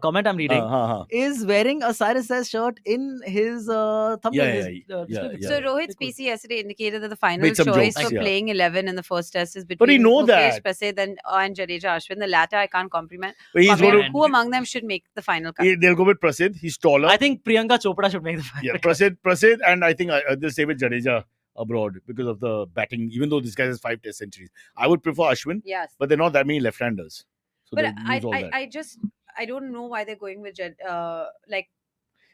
comment I'm reading, Uh-huh. is wearing a Cyrus Says shirt in his thumbnail. Yeah, his, yeah, display picture. So Rohit's Very PC yesterday indicated that the final Made some choice jokes, for yeah. playing 11 in the first test is But we between know Mukesh, that. Prasid and Jadeja Ashwin. The latter I can't comment. But he's comment going to- who among them should make the final cut? They'll go with Prasid. He's taller. I think Priyanka Chopra should make the final. Yeah, Prasid, and I think they'll stay with Jadeja abroad because of the batting. Even though this guy has 5 test centuries, I would prefer Ashwin, Yes. but there are not that many left-handers, so But they'll lose all that. I don't know why they're going with like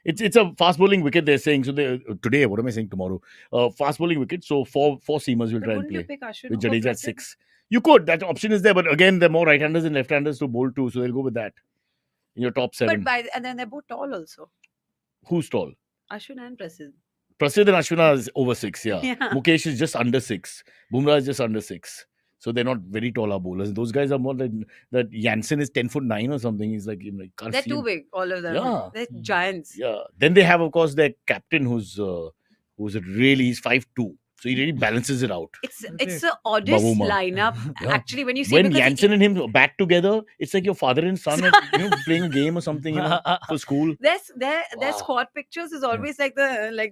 It's a fast bowling wicket. They're saying so. Today, what am I saying? Tomorrow, fast bowling wicket. So four seamers will but try and wouldn't you play pick Ashwin with over Jadeja at Prasid? 6. You could. That option is there, but again, there are more right-handers and left-handers to bowl too. So they'll go with that in your top 7. But and then they're both tall also. Who's tall? Ashwin and Prasid. Prasid and Ashwina is over 6. Yeah. Yeah. Mukesh is just under 6. Bumrah is just under 6. So they're not very tall our bowlers. Those guys are more like that. Jansen is 10'9" or something. He's like, can't They're see too him. big, all of them. Yeah. They're giants. Yeah. Then they have, of course, their captain who's really, he's 5'2". So he really balances it out. It's the oddest Babuma. lineup. Yeah. Actually, when you see When because Jansen and him back together, it's like your father and son at, playing a game or something, for school. their Wow. squad pictures is always like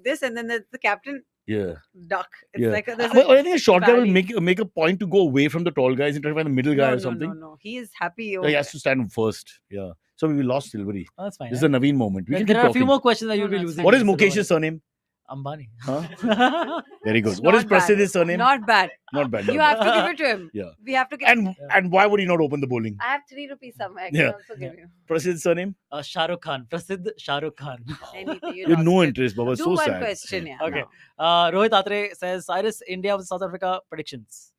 this, and then the captain Yeah. duck. It's Yeah. like there's Well, I think a short guy will valley. make a point to go away from the tall guys and try to find the middle guy or something. No. He is happy. So he has to stand first. Yeah. So we lost Silverie. Oh, that's fine. This is a Naveen moment. We can There keep are a few talking. more questions that you'll be No, losing. What is so don't Mukesh's surname? worry. Ambani. Huh? Very good. It's What is not bad. Prasid's surname? Not bad. Not bad. You not have to give it to him. Yeah. We have to give. And why would he not open the bowling? I have 3 rupees somewhere. I can Yeah. also give you. Prasid's surname? Shah Rukh Khan. Prasidh Shah Rukh Khan. Anything. You have lost no it. interest, Baba. Do So one sad. question, yeah. Okay. no. Rohit Atre says Cyrus, India vs South Africa predictions.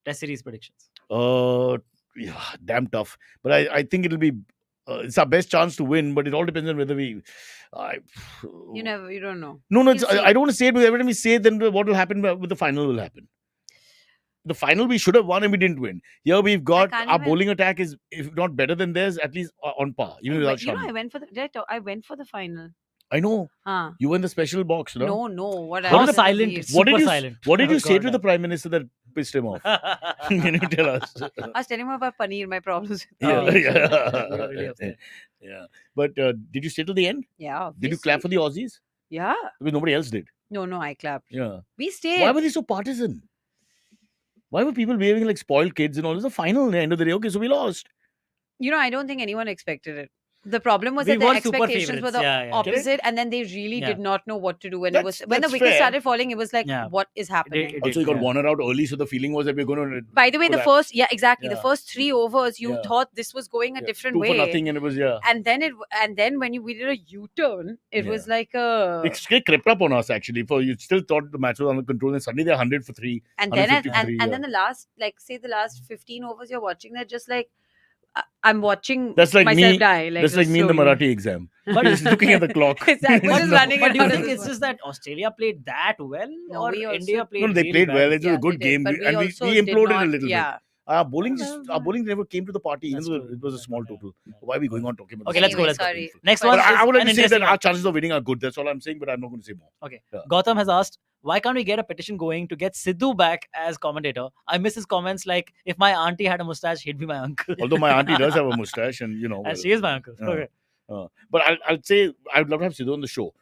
Test series predictions. Yeah, damn tough. But I think it'll be it's our best chance to win. But it all depends on whether we. You don't know. No. You see. I don't want to say it because every time we say it, then what will happen with the final will happen. The final we should have won and we didn't win. Here we've got can't our even- bowling attack is if not better than theirs, at least on par, even without But, Shami. I went for I went for the final. I know Huh. you were in the special box, no? No. What How else? silent? What did Super you silent. What did you Oh, say God, to the Prime Minister that pissed him off? Can you tell us? I was telling him about paneer, my problems with Yeah, paneer. You're really yeah. upset. Yeah. But did you stay till the end? Yeah. Did you clap for the Aussies? Yeah. Because nobody else did. No, I clapped. Yeah. We stayed. Why were they so partisan? Why were people behaving like spoiled kids and all? It's a final at the end of the day. Okay, so we lost. I don't think anyone expected it. The problem was We that the weren't super expectations were favourites. the Yeah, yeah. opposite, and then they really Yeah. did not know what to do. When That's when the fair. wickets started falling, it was like, Yeah. what is happening? It Also, did, you got yeah. Warner out early, so the feeling was that we're going to By the way, the collapse. first, the Yeah. first 3 overs, you Yeah. thought this was going a different 2 way, for nothing, and it was and then when we did a U-turn, it Yeah. was like a. They crept up on us actually. For you still thought the match was under control, and suddenly they're 100 for 3. And then 153, and then the last, the last 15 overs you're watching, they're just like, I'm watching That's like myself me. die. That's like me in the slowly. Marathi exam. But Just looking at the clock. Exactly. We're just running But it do you down think as it's well. just that Australia played that well, No, or we also- India played? No, they really played bad? well. It was Yeah, a good they did, game, but and we also we did imploded not- a little bit. Yeah. Our bowling never came to the party, even That's though true. it was a small Yeah. total. Why are we going on talking about Okay, this? let's go. Anyway, Let's go. sorry. Next But one. I would is like an to say that interesting our one. chances of winning are good. That's all I'm saying, but I'm not going to say more. Okay. Yeah. Gautam has asked, why can't we get a petition going to get Sidhu back as commentator? I miss his comments like, if my auntie had a mustache, he'd be my uncle. Although my auntie does have a mustache, and well, and she is my uncle. Yeah. Okay. but I'll say I'd love to have Sidhu on the show.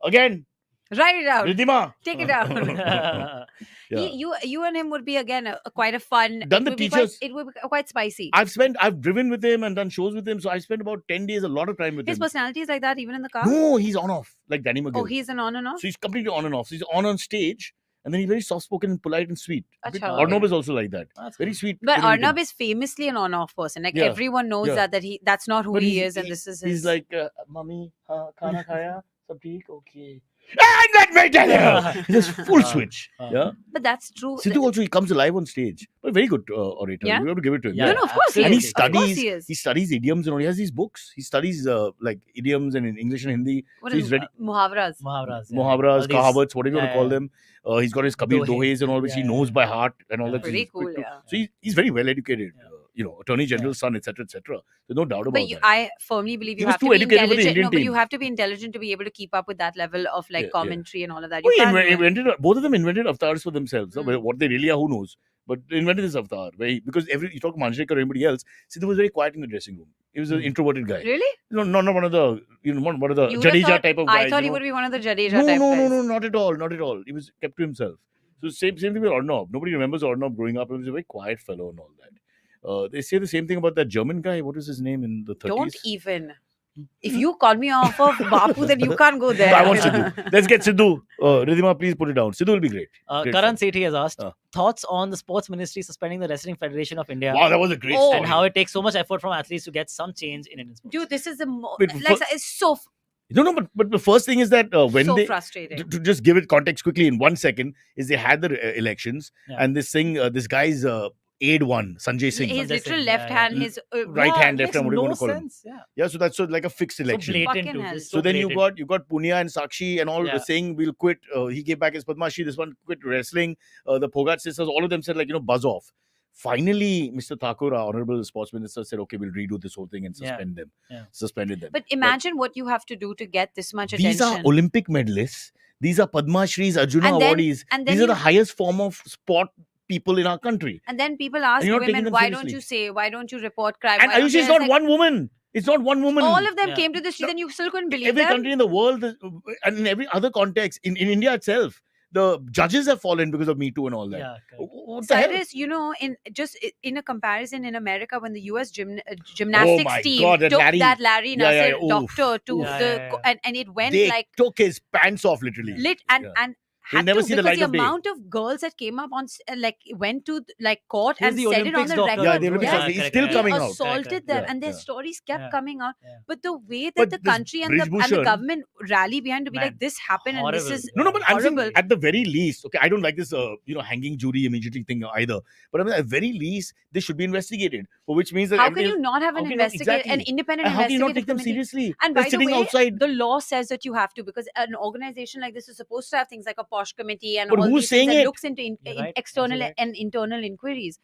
Again, Write it out. Riddhima. Take it out. Yeah. You and him would be again quite a fun. Done it the would be teachers. It would be quite spicy. I've driven with him and done shows with him, so I spent about 10 days, a lot of time with His him. personality is like that even in the car. No, he's on off like Danny McGill. Oh, he's an on and off. So he's completely on and off. So he's on stage, and then he's very soft spoken and polite and sweet. Acha, Arnab okay. is also like that. That's Very cool. sweet. But Very Arnab good. is famously an on-off person. Like Yeah. everyone knows Yeah. that that's not who But he he's- is, and this is his. He's like, Mummy, khana khaya? Sab theek? Okay. And let me tell you! He's just full switch. Yeah. But that's true. Sidhu also, he comes alive on stage. But very good orator. Yeah? We have to give it to him. Yeah, No, of course he And he is. Of course studies, he is. he studies idioms and all. He has these books. He studies like idioms and in English and Hindi. What So is he's ready. Muhavras? Muhavras. yeah. Muhavras, All these- kahavats, whatever you want yeah, to call yeah. them. He's got his Kabir Dohe. Dohes and all, which he Yeah, knows yeah. by heart and all Yeah. that. So Pretty he's quick cool, to- yeah. So he's very well educated. Yeah. Attorney General's son, etc., etc. There's no doubt about But that. I firmly believe He you was have to too be educated for the intelligent. Indian No, but you team. have to be intelligent to be able to keep up with that level of Yeah, yeah. commentary and all of that. Oh, You he can't do it. invented, both of them invented avatars for themselves. Mm. What they really are, who knows? But they invented this avatar. Because you talk to Manjrekar or anybody else, Sidhu was very quiet in the dressing room. He was an Mm. introverted guy. Really? Not one of the, one of the You would have Jadeja thought- type of guys. I thought he you know. would be one of the Jadeja No, type no, guys. no, not at all, not at all. He was kept to himself. So same thing with Arnab. Nobody remembers Arnab growing up. He was a very quiet fellow and all that. They say the same thing about that German guy. What was his name in the 30s? Don't even. If you call me off of Bapu, then you can't go there. No, I want Sidhu. Let's get Sidhu. Ridhima, please put it down. Sidhu will be great. Great Karan fun. Sethi has asked, Uh. thoughts on the sports ministry suspending the Wrestling Federation of India Wow, that was a great Oh. story. and how it takes so much effort from athletes to get some change in Indian sports. Dude, this is the Wait, it's so No, but the first thing is that when so they frustrating. to just give it context quickly in 1 second is they had the elections Yeah. and this thing this guy's aide won Sanjay Singh His Sanjay literal Singh, left yeah, hand, yeah. his Right hand, it left hand, makes what do you no want to call him? sense. Yeah. yeah, so that's like a fixed So election. blatant, Fucking dude. hell. Just So then you blatant. got Punya and Sakshi and all Yeah. saying we'll quit. He gave back his Padmashi. This one quit wrestling. The Phogat sisters, all of them said buzz off. Finally, Mr. Thakur, our honorable sports minister, said, okay, we'll redo this whole thing and Yeah. suspend them. Yeah. Suspended them. But imagine what you have to do to get this much These attention. are Olympic medalists. These are Padma Shris, Arjuna And then- awardees. and then These are the you- highest form of sport people in our country. And then people ask you're not taking women, them why don't seriously. you say, why don't you report crime? And Why don't Ayushi you-" is It's not like, one woman. It's not one woman. all of them Yeah. came to the street and you still couldn't believe Every them. country in the world, and in every other context, in India itself, the judges have fallen because of Me Too and all that. Yeah, correct. What the hell? Cyrus, in a comparison in America, when the US gymnastics my team God, that took Larry- that Larry Yeah, yeah, Nassar yeah, doctor to Yeah, the yeah, yeah. And it went They like took his pants off literally. lit and Yeah. and He'll had never to, see the because light the of day. amount of girls that came up on went to court He was and the said it on Olympics the doctor. record. Yeah, the Olympics Yeah. doctor. He's correct, still correct. coming He out. assaulted Correct, them, yeah, and their yeah. stories kept Yeah. coming out. Yeah. But the way that But the this country and the Brijbhushan- government rally behind to be Man, like, this happened and this horrible. is No, but I'm saying horrible. at the very least, okay, I don't like this, hanging jury immediately thing either. But I mean, at the very least, they should be investigated. For which means that How can everything- you not have an how can you not- an exactly. independent And how can you not take investigative them committee? seriously? And They're by the sitting way, outside. the law says that you have to, because an organization like this is supposed to have things like a posh committee and But all who's these things saying that it? looks into You're right, external absolutely right. and internal inquiries.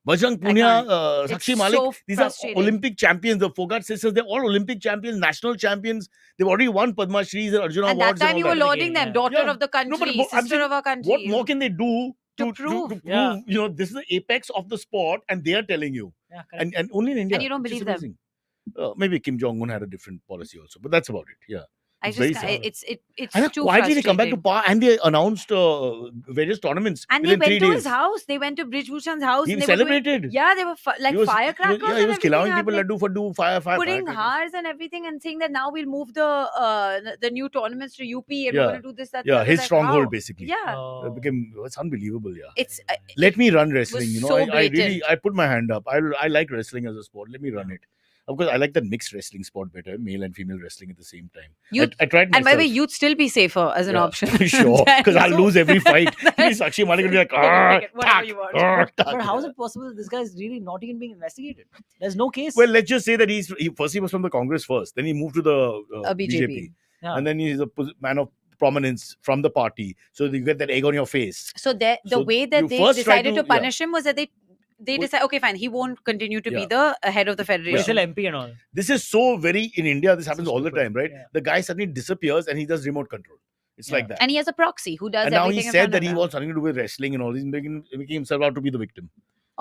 Bajrang I Punia, can't. Sakshi It's Malik, so these are frustrating. Olympic champions. The Fogart sisters, they're all Olympic champions, national champions. They've already won Padma Shris and Arjuna And that awards. time and you all were that. lauding them, Yeah. daughter Yeah. of the country, No, but I'm sister saying, of our country. What more can they do To prove. Yeah. this is the apex of the sport, and they are telling you, Yeah, correct. and only in India. And you don't which is believe them. amazing. Maybe Kim Jong Un had a different policy also, but that's about it. Yeah. I It's very just, sad. it's And then too quietly they come back to frustrating. power, and they announced various tournaments And they within went 3 to days. his house. They went to Brijbhushan's house. He and they were doing- celebrated. Yeah, they were like He was- firecrackers. He was and everything allowing people happening. laddu for do fire. Putting firecrackers. hearts and everything and saying that now we'll move the new tournaments to UP and Yeah. we're going to do this, that. the Yeah, other. his Like, stronghold how? basically. Yeah. Oh. It's unbelievable. Yeah. It's Let me run wrestling. You know, so I really blatant. I put my hand up. I like wrestling as a sport. Let me run it. Of course, I like that mixed wrestling sport better, male and female wrestling at the same time. You'd- I tried and by the way, myself. you'd still be safer as an Yeah, option. sure, because I'll So- lose every fight. Sakshi Malik will be like, Okay, whatever tack, you want. But how is it possible that this guy is really not even being investigated? There's no case. Well, let's just say that he was from the Congress first, then he moved to the BJP. BJP, Yeah. and then he's a man of prominence from the party. So you get that egg on your face. So the So way you that they first try decided to- to punish him was that they Well- decide, okay, fine, he won't continue to be Yeah. the head of the But he's federation. still MP and all. This is so very in India. This happens So all the stupid. time, right? Yeah. The guy suddenly disappears and he does remote control. It's like Yeah. that. And he has a proxy who does And now everything he in said front that of he him. wants something to do with wrestling and all. He's making himself out to be the victim.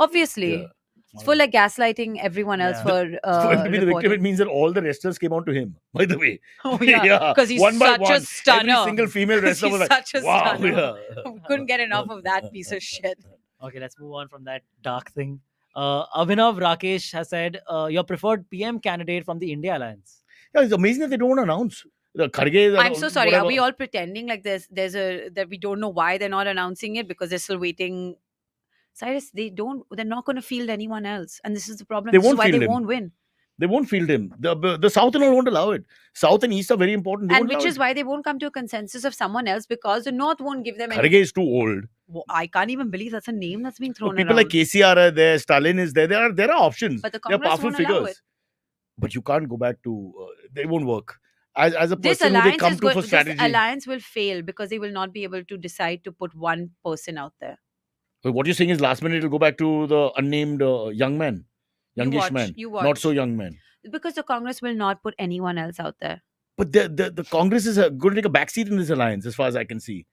Obviously. Yeah. It's for like gaslighting everyone else Yeah. for For him to be the victim, reporting. it means that all the wrestlers came on to him. By the way, Oh yeah, because he's one by such one, a stunner. Every single female wrestler was He's like, such a "Wow, stunner. yeah." Couldn't get enough of that piece of shit. Okay, let's move on from that dark thing. Abhinav Rakesh has said, your preferred PM candidate from the India Alliance. Yeah, it's amazing that they don't announce. The Kharge, I'm so sorry. Are whatever. we all pretending like that we don't know why they're not announcing it because they're still waiting? Cyrus, they're not going to field anyone else. And this is the problem. They This is won't why they field him. won't win. They won't field him. The South and all won't allow it. South and East are very important. They And won't which allow is it. why they won't come to a consensus of someone else, because the North won't give them any. Kharge is too old. I can't even believe that's a name that's being thrown People around. like KCR are there. Stalin is there. There are options. But the There are Congress powerful won't allow figures. it. But you can't go back to. They won't work. As a This person who they alliance come is to for this strategy. alliance will fail because they will not be able to decide to put one person out there. But what you're saying is last minute it'll go back to the unnamed young man. Youngish watch, man. you Not watch. so young man. Because the Congress will not put anyone else out there. But the Congress is going to take a backseat in this alliance, as far as I can see.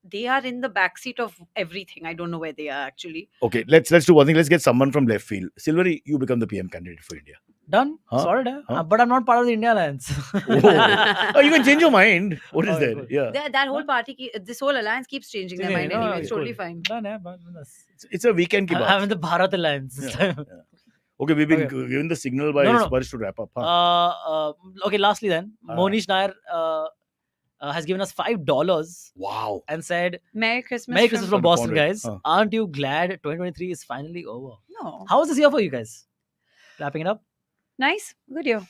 They are in the backseat of everything. I don't know where they are actually. Okay, let's do one thing. Let's get someone from left field. Silverie, you become the PM candidate for India. Done? Huh? Sorted, huh? Huh? But I'm not part of the India Alliance. Oh, you can change your mind. What is Okay, there? good. Yeah, That whole party, this whole alliance keeps changing their mind No, anyway. It's cool. totally fine. Done, yeah, but that's- it's a weekend kebab. I'm in the Bharat Alliance this Yeah, time. Okay, we've been Okay. given the signal by No. Spurs to wrap up. Huh? Okay, lastly then, Ah. Monish Nair has given us $5 Wow. and said, Merry Christmas. Merry Christmas from Boston, Conrad. guys. Huh. Aren't you glad 2023 is finally over? No. How was this year for you guys? Wrapping it up? Nice. Good year.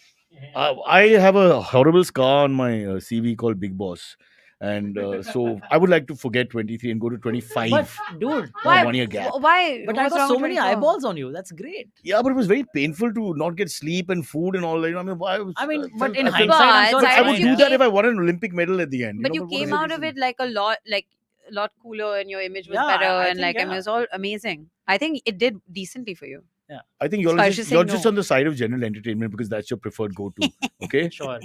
I have a horrible scar on my CV called Bigg Boss. And so I would like to forget 23 and go to 25. But, dude, Why? 1 year gap. Why? but I What's got wrong so with many 24? eyeballs on you. That's great. Yeah, but it was very painful to not get sleep and food and all that. You know, I mean, why? But in I felt- hindsight, I'm sure But it's I would fine, do yeah. that if I won an Olympic medal at the end. But know, you what came was the out of reason? it like a lot cooler, and your image was Yeah, better, I and think, I mean, it was all amazing. I think it did decently for you. I think you're So I just, should say you're no. just on the side of general entertainment because that's your preferred go-to. Okay. Sure.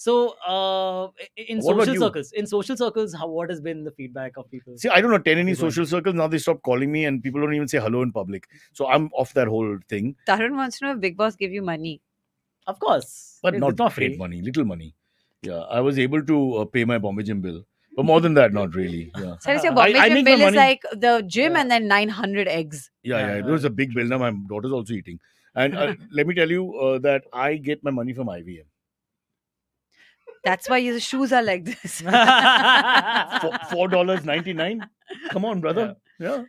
So, in What about social you? circles, what has been the feedback of people? See, I don't attend any Keep going. social circles. Now they stop calling me and people don't even say hello in public. So I'm off that whole thing. Tarun wants to know if Bigg Boss give you money. Of course, But it's not not great free. money, little money. Yeah, I was able to pay my Bombay gym bill. But more than that, not really. Yeah. Cyrus, your I Bombay make gym my bill is money- like the gym Yeah. and then 900 eggs. Yeah, it was a big bill. Now my daughter's also eating. And let me tell you that I get my money from IVM. That's why your shoes are like this. $4.99. Come on, brother. Yeah.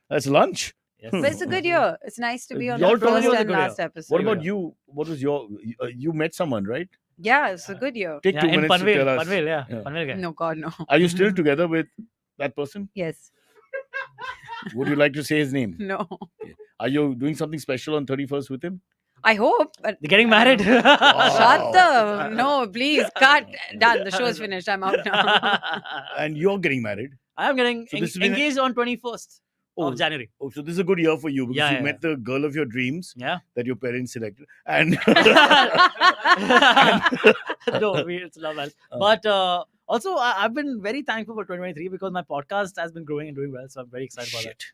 That's lunch. Yes. But it's a good year. It's nice to be on Your the turn first was a and good last year. episode. What about you? What was your? You met someone, right? Yeah, it's a good year. Take Yeah, 2 in minutes to Panvel, tell us. Panvel, yeah. Yeah. Panvel guy. No, God, no. Are you still together with that person? Yes. Would you like to say his name? No. Are you doing something special on 31st with him? I hope. But They're getting married. shut the. No, please. Cut. Done. The show is finished. I'm out now. And you're getting married. I am getting So this has been a- engaged on 21st Oh. of January. Oh, so this is a good year for you because Yeah, you yeah. met the girl of your dreams Yeah. that your parents selected. And No, it's love marriage. Oh. But also, I've been very thankful for 2023 because my podcast has been growing and doing well. So I'm very excited about that. Shit.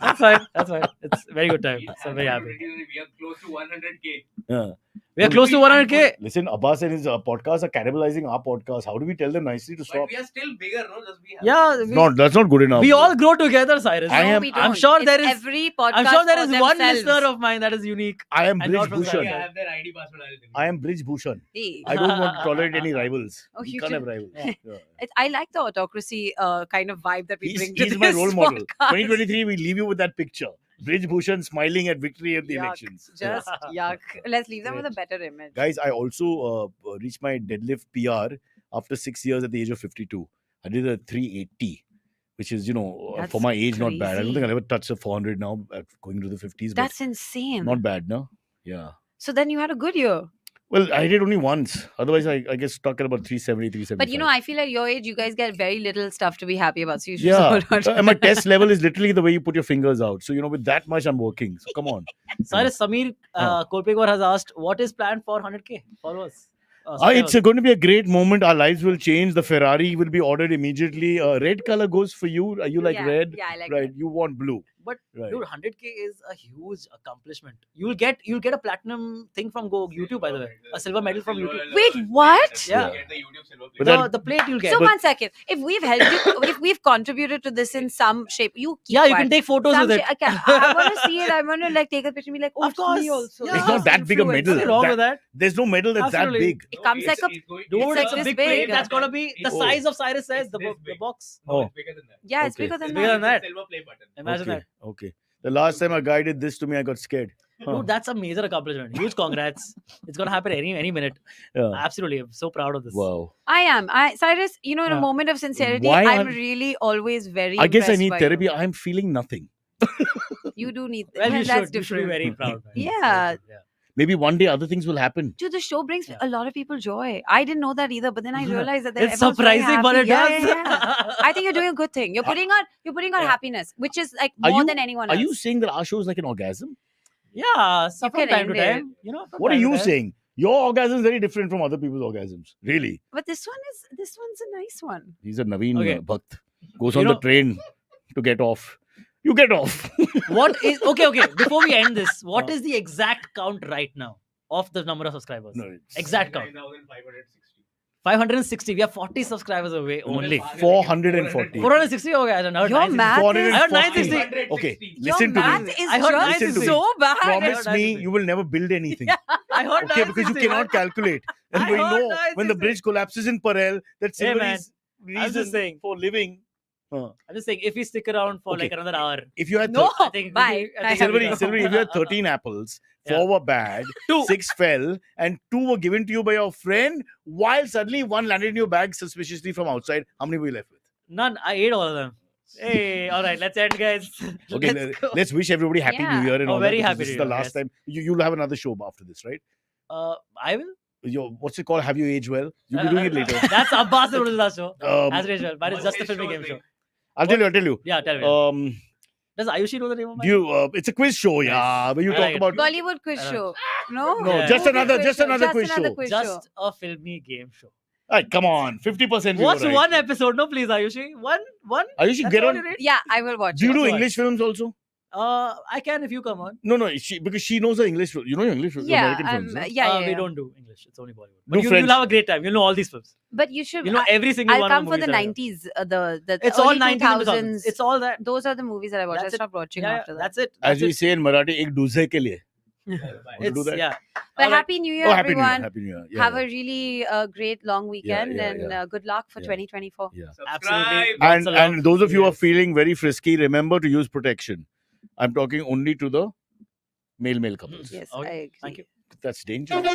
That's fine. That's fine. It's a very good time. So I'm very happy. We are close to 100K. Yeah. We are close to 100K. Listen, Abbas and his podcasts are cannibalizing our podcast. How do we tell them nicely to But stop? we are still bigger, no? Just we have. Yeah, That's not good enough. we all grow together, Cyrus. I No, am- we I'm don't. sure It's there is- every podcast. I'm sure there for is one themselves. listener of mine that is unique. I am And Brij not from Bhushan. Sagar. I have their ID password. I'll tell you. I am Brij Bhushan. Hey. I don't want to tolerate any rivals. Oh, We you can't do. have rivals. Yeah. Yeah. I like the autocracy kind of vibe that we He's, bring to he's my this role model. podcast. 2023, we leave you with that picture. Brij Bhushan smiling at victory at the Yuck. elections. Yeah. Just yuck. Let's leave them with a Great. better image. Guys, I also reached my deadlift PR after 6 years at the age of 52. I did a 380, which is, That's for my age, not bad. I don't crazy. think I'll ever touch a 400 now, going into the 50s. But That's insane. not bad, no? Yeah. So then you had a good year. Well, I did only once. Otherwise, I get stuck at about 370, 375. But I feel at your age, you guys get very little stuff to be happy about. So you should Yeah. hold on to And my that. test level is literally the way you put your fingers out. So, with that much, I'm working. So, come on. Cyrus Samir Kolpekar has asked, what is planned for 100K followers? It's going to be a great moment. Our lives will change. The Ferrari will be ordered immediately. Red color goes for you. Are you like Yeah, red? Yeah, I like Right. that. You want blue. But Right. dude, 100K is a huge accomplishment. You'll get a platinum thing from YouTube, by the way, a silver medal from YouTube. Wait, what? Yeah. Get the YouTube silver But plate. that- The plate you'll get. So But- 1 second. If we've helped you, if we've contributed to this in some shape, you keep yeah, you quiet. can take photos Some with it. shape- I want to see it. I want to take a picture and be like, oh, Of it's me course. also. Yeah. It's not that big a Influencer. medal. Nothing wrong with that. There's no medal that's Absolutely. that big. It comes like a Dude, It's like a this big big. plate that's gonna be the Oh. size of Cyrus says, It's the this the big. box. No, Oh. it's bigger than that. Yeah, it's Okay. bigger than It's bigger that. than that. Silver play button. Imagine Okay. Okay. The last time a guy did this to me, I got scared. that. Dude, that's a major accomplishment. Huge congrats. It's gonna happen any minute. Yeah. Absolutely. I'm so proud of this. Wow. I am. Cyrus, in a Yeah. moment of sincerity, Why I'm aren't- really always very I guess I impressed need by therapy. You. I'm feeling nothing. You do need Well, you that's should. You should be different. very proud. man. Yeah. Maybe one day other things will happen. Dude, the show brings Yeah. a lot of people joy. I didn't know that either, but then I realized that It's surprising, but it does. I think you're doing a good thing. You're putting on Yeah. happiness, which is like Are more you- than anyone Are else. you saying that our show is like an orgasm? Yeah, so from can time to end it. time. From What are time to you time. saying? Your orgasm is very different from other people's orgasms. Really? But this one's a nice one. He's a Naveen Okay. Bhakt. Goes You on the know- train to get off. You get off. What is okay? Before we end this, what is the exact count right now of the number of subscribers? No, it's Exact count. 9,560. 560. We are 40 subscribers away only. 440. 460 हो गया. I heard Your 960. math is I heard 960. 960. Okay, your listen to math me. is I heard just 960. so bad. Promise I heard me 960. you will never build anything. I heard Okay, because you 960. cannot calculate. And I we heard know when the 960. bridge collapses in Parel, that Hey, man, Silverie's I'm just reason saying. for living. I'm just saying, if we stick around for Okay. like another hour, If you had No, I think bye. I think Silverie, we- Silverie, if you had 13 apples, Yeah. 4 were bad, Two. 6 fell, and 2 were given to you by your friend, while suddenly 1 landed in your bag suspiciously from outside, how many were you left with? None. I ate all of them. Hey, all right, let's end, guys. Okay, Let's go. let's wish everybody Happy Yeah. New Year and Oh, all very that. because happy This is New the Year, last yes. time. You'll have another show after this, right? I will. What's it called? Have you aged well? You'll be doing it later. That's Abbas the last show. Um, As usual, but it's just a filming game show. I'll tell you. Yeah, tell me. Does Ayushi know the name of my Do you? It's a quiz show, yeah. Where you I talk like it. about. Bollywood quiz I show. No, No, Yeah. just Movie another, quiz just show. another Just quiz another show. quiz Just show. a filmy game show. Alright, come on, 50%. Watch right. one episode, no, please, Ayushi. One. Ayushi, That's get all on. you need? Yeah, I will watch Do you it. do Watch. English films also? I can if you come on. No, because she knows her English. You know your English, Yeah, American films. Huh? yeah. We don't do English. It's only Bollywood. Do But you'll French. have a great time. You'll know all these films. But you should. You'll know every single I'll one come of for the the movies that I watch. 90s. The It's all early 90s and 2000s. It's all that. Those are the movies that I watch. I That's it. stopped watching Yeah, after that. that's it. As That's we it. say in Marathi, ek doozhe ke liye. Want to do It's, that? yeah. But All right. Happy New Year, Oh, Happy New Year. everyone. Happy New Year. Yeah, Have yeah. a really great long weekend yeah, and yeah. good luck for Yeah. 2024. Yeah. Absolutely. Subscribe. Lots And of love. and those of you who are Yes. feeling very frisky, remember to use protection. I'm talking only to the male couples. Yes, Okay, I agree. Thank you. That's dangerous.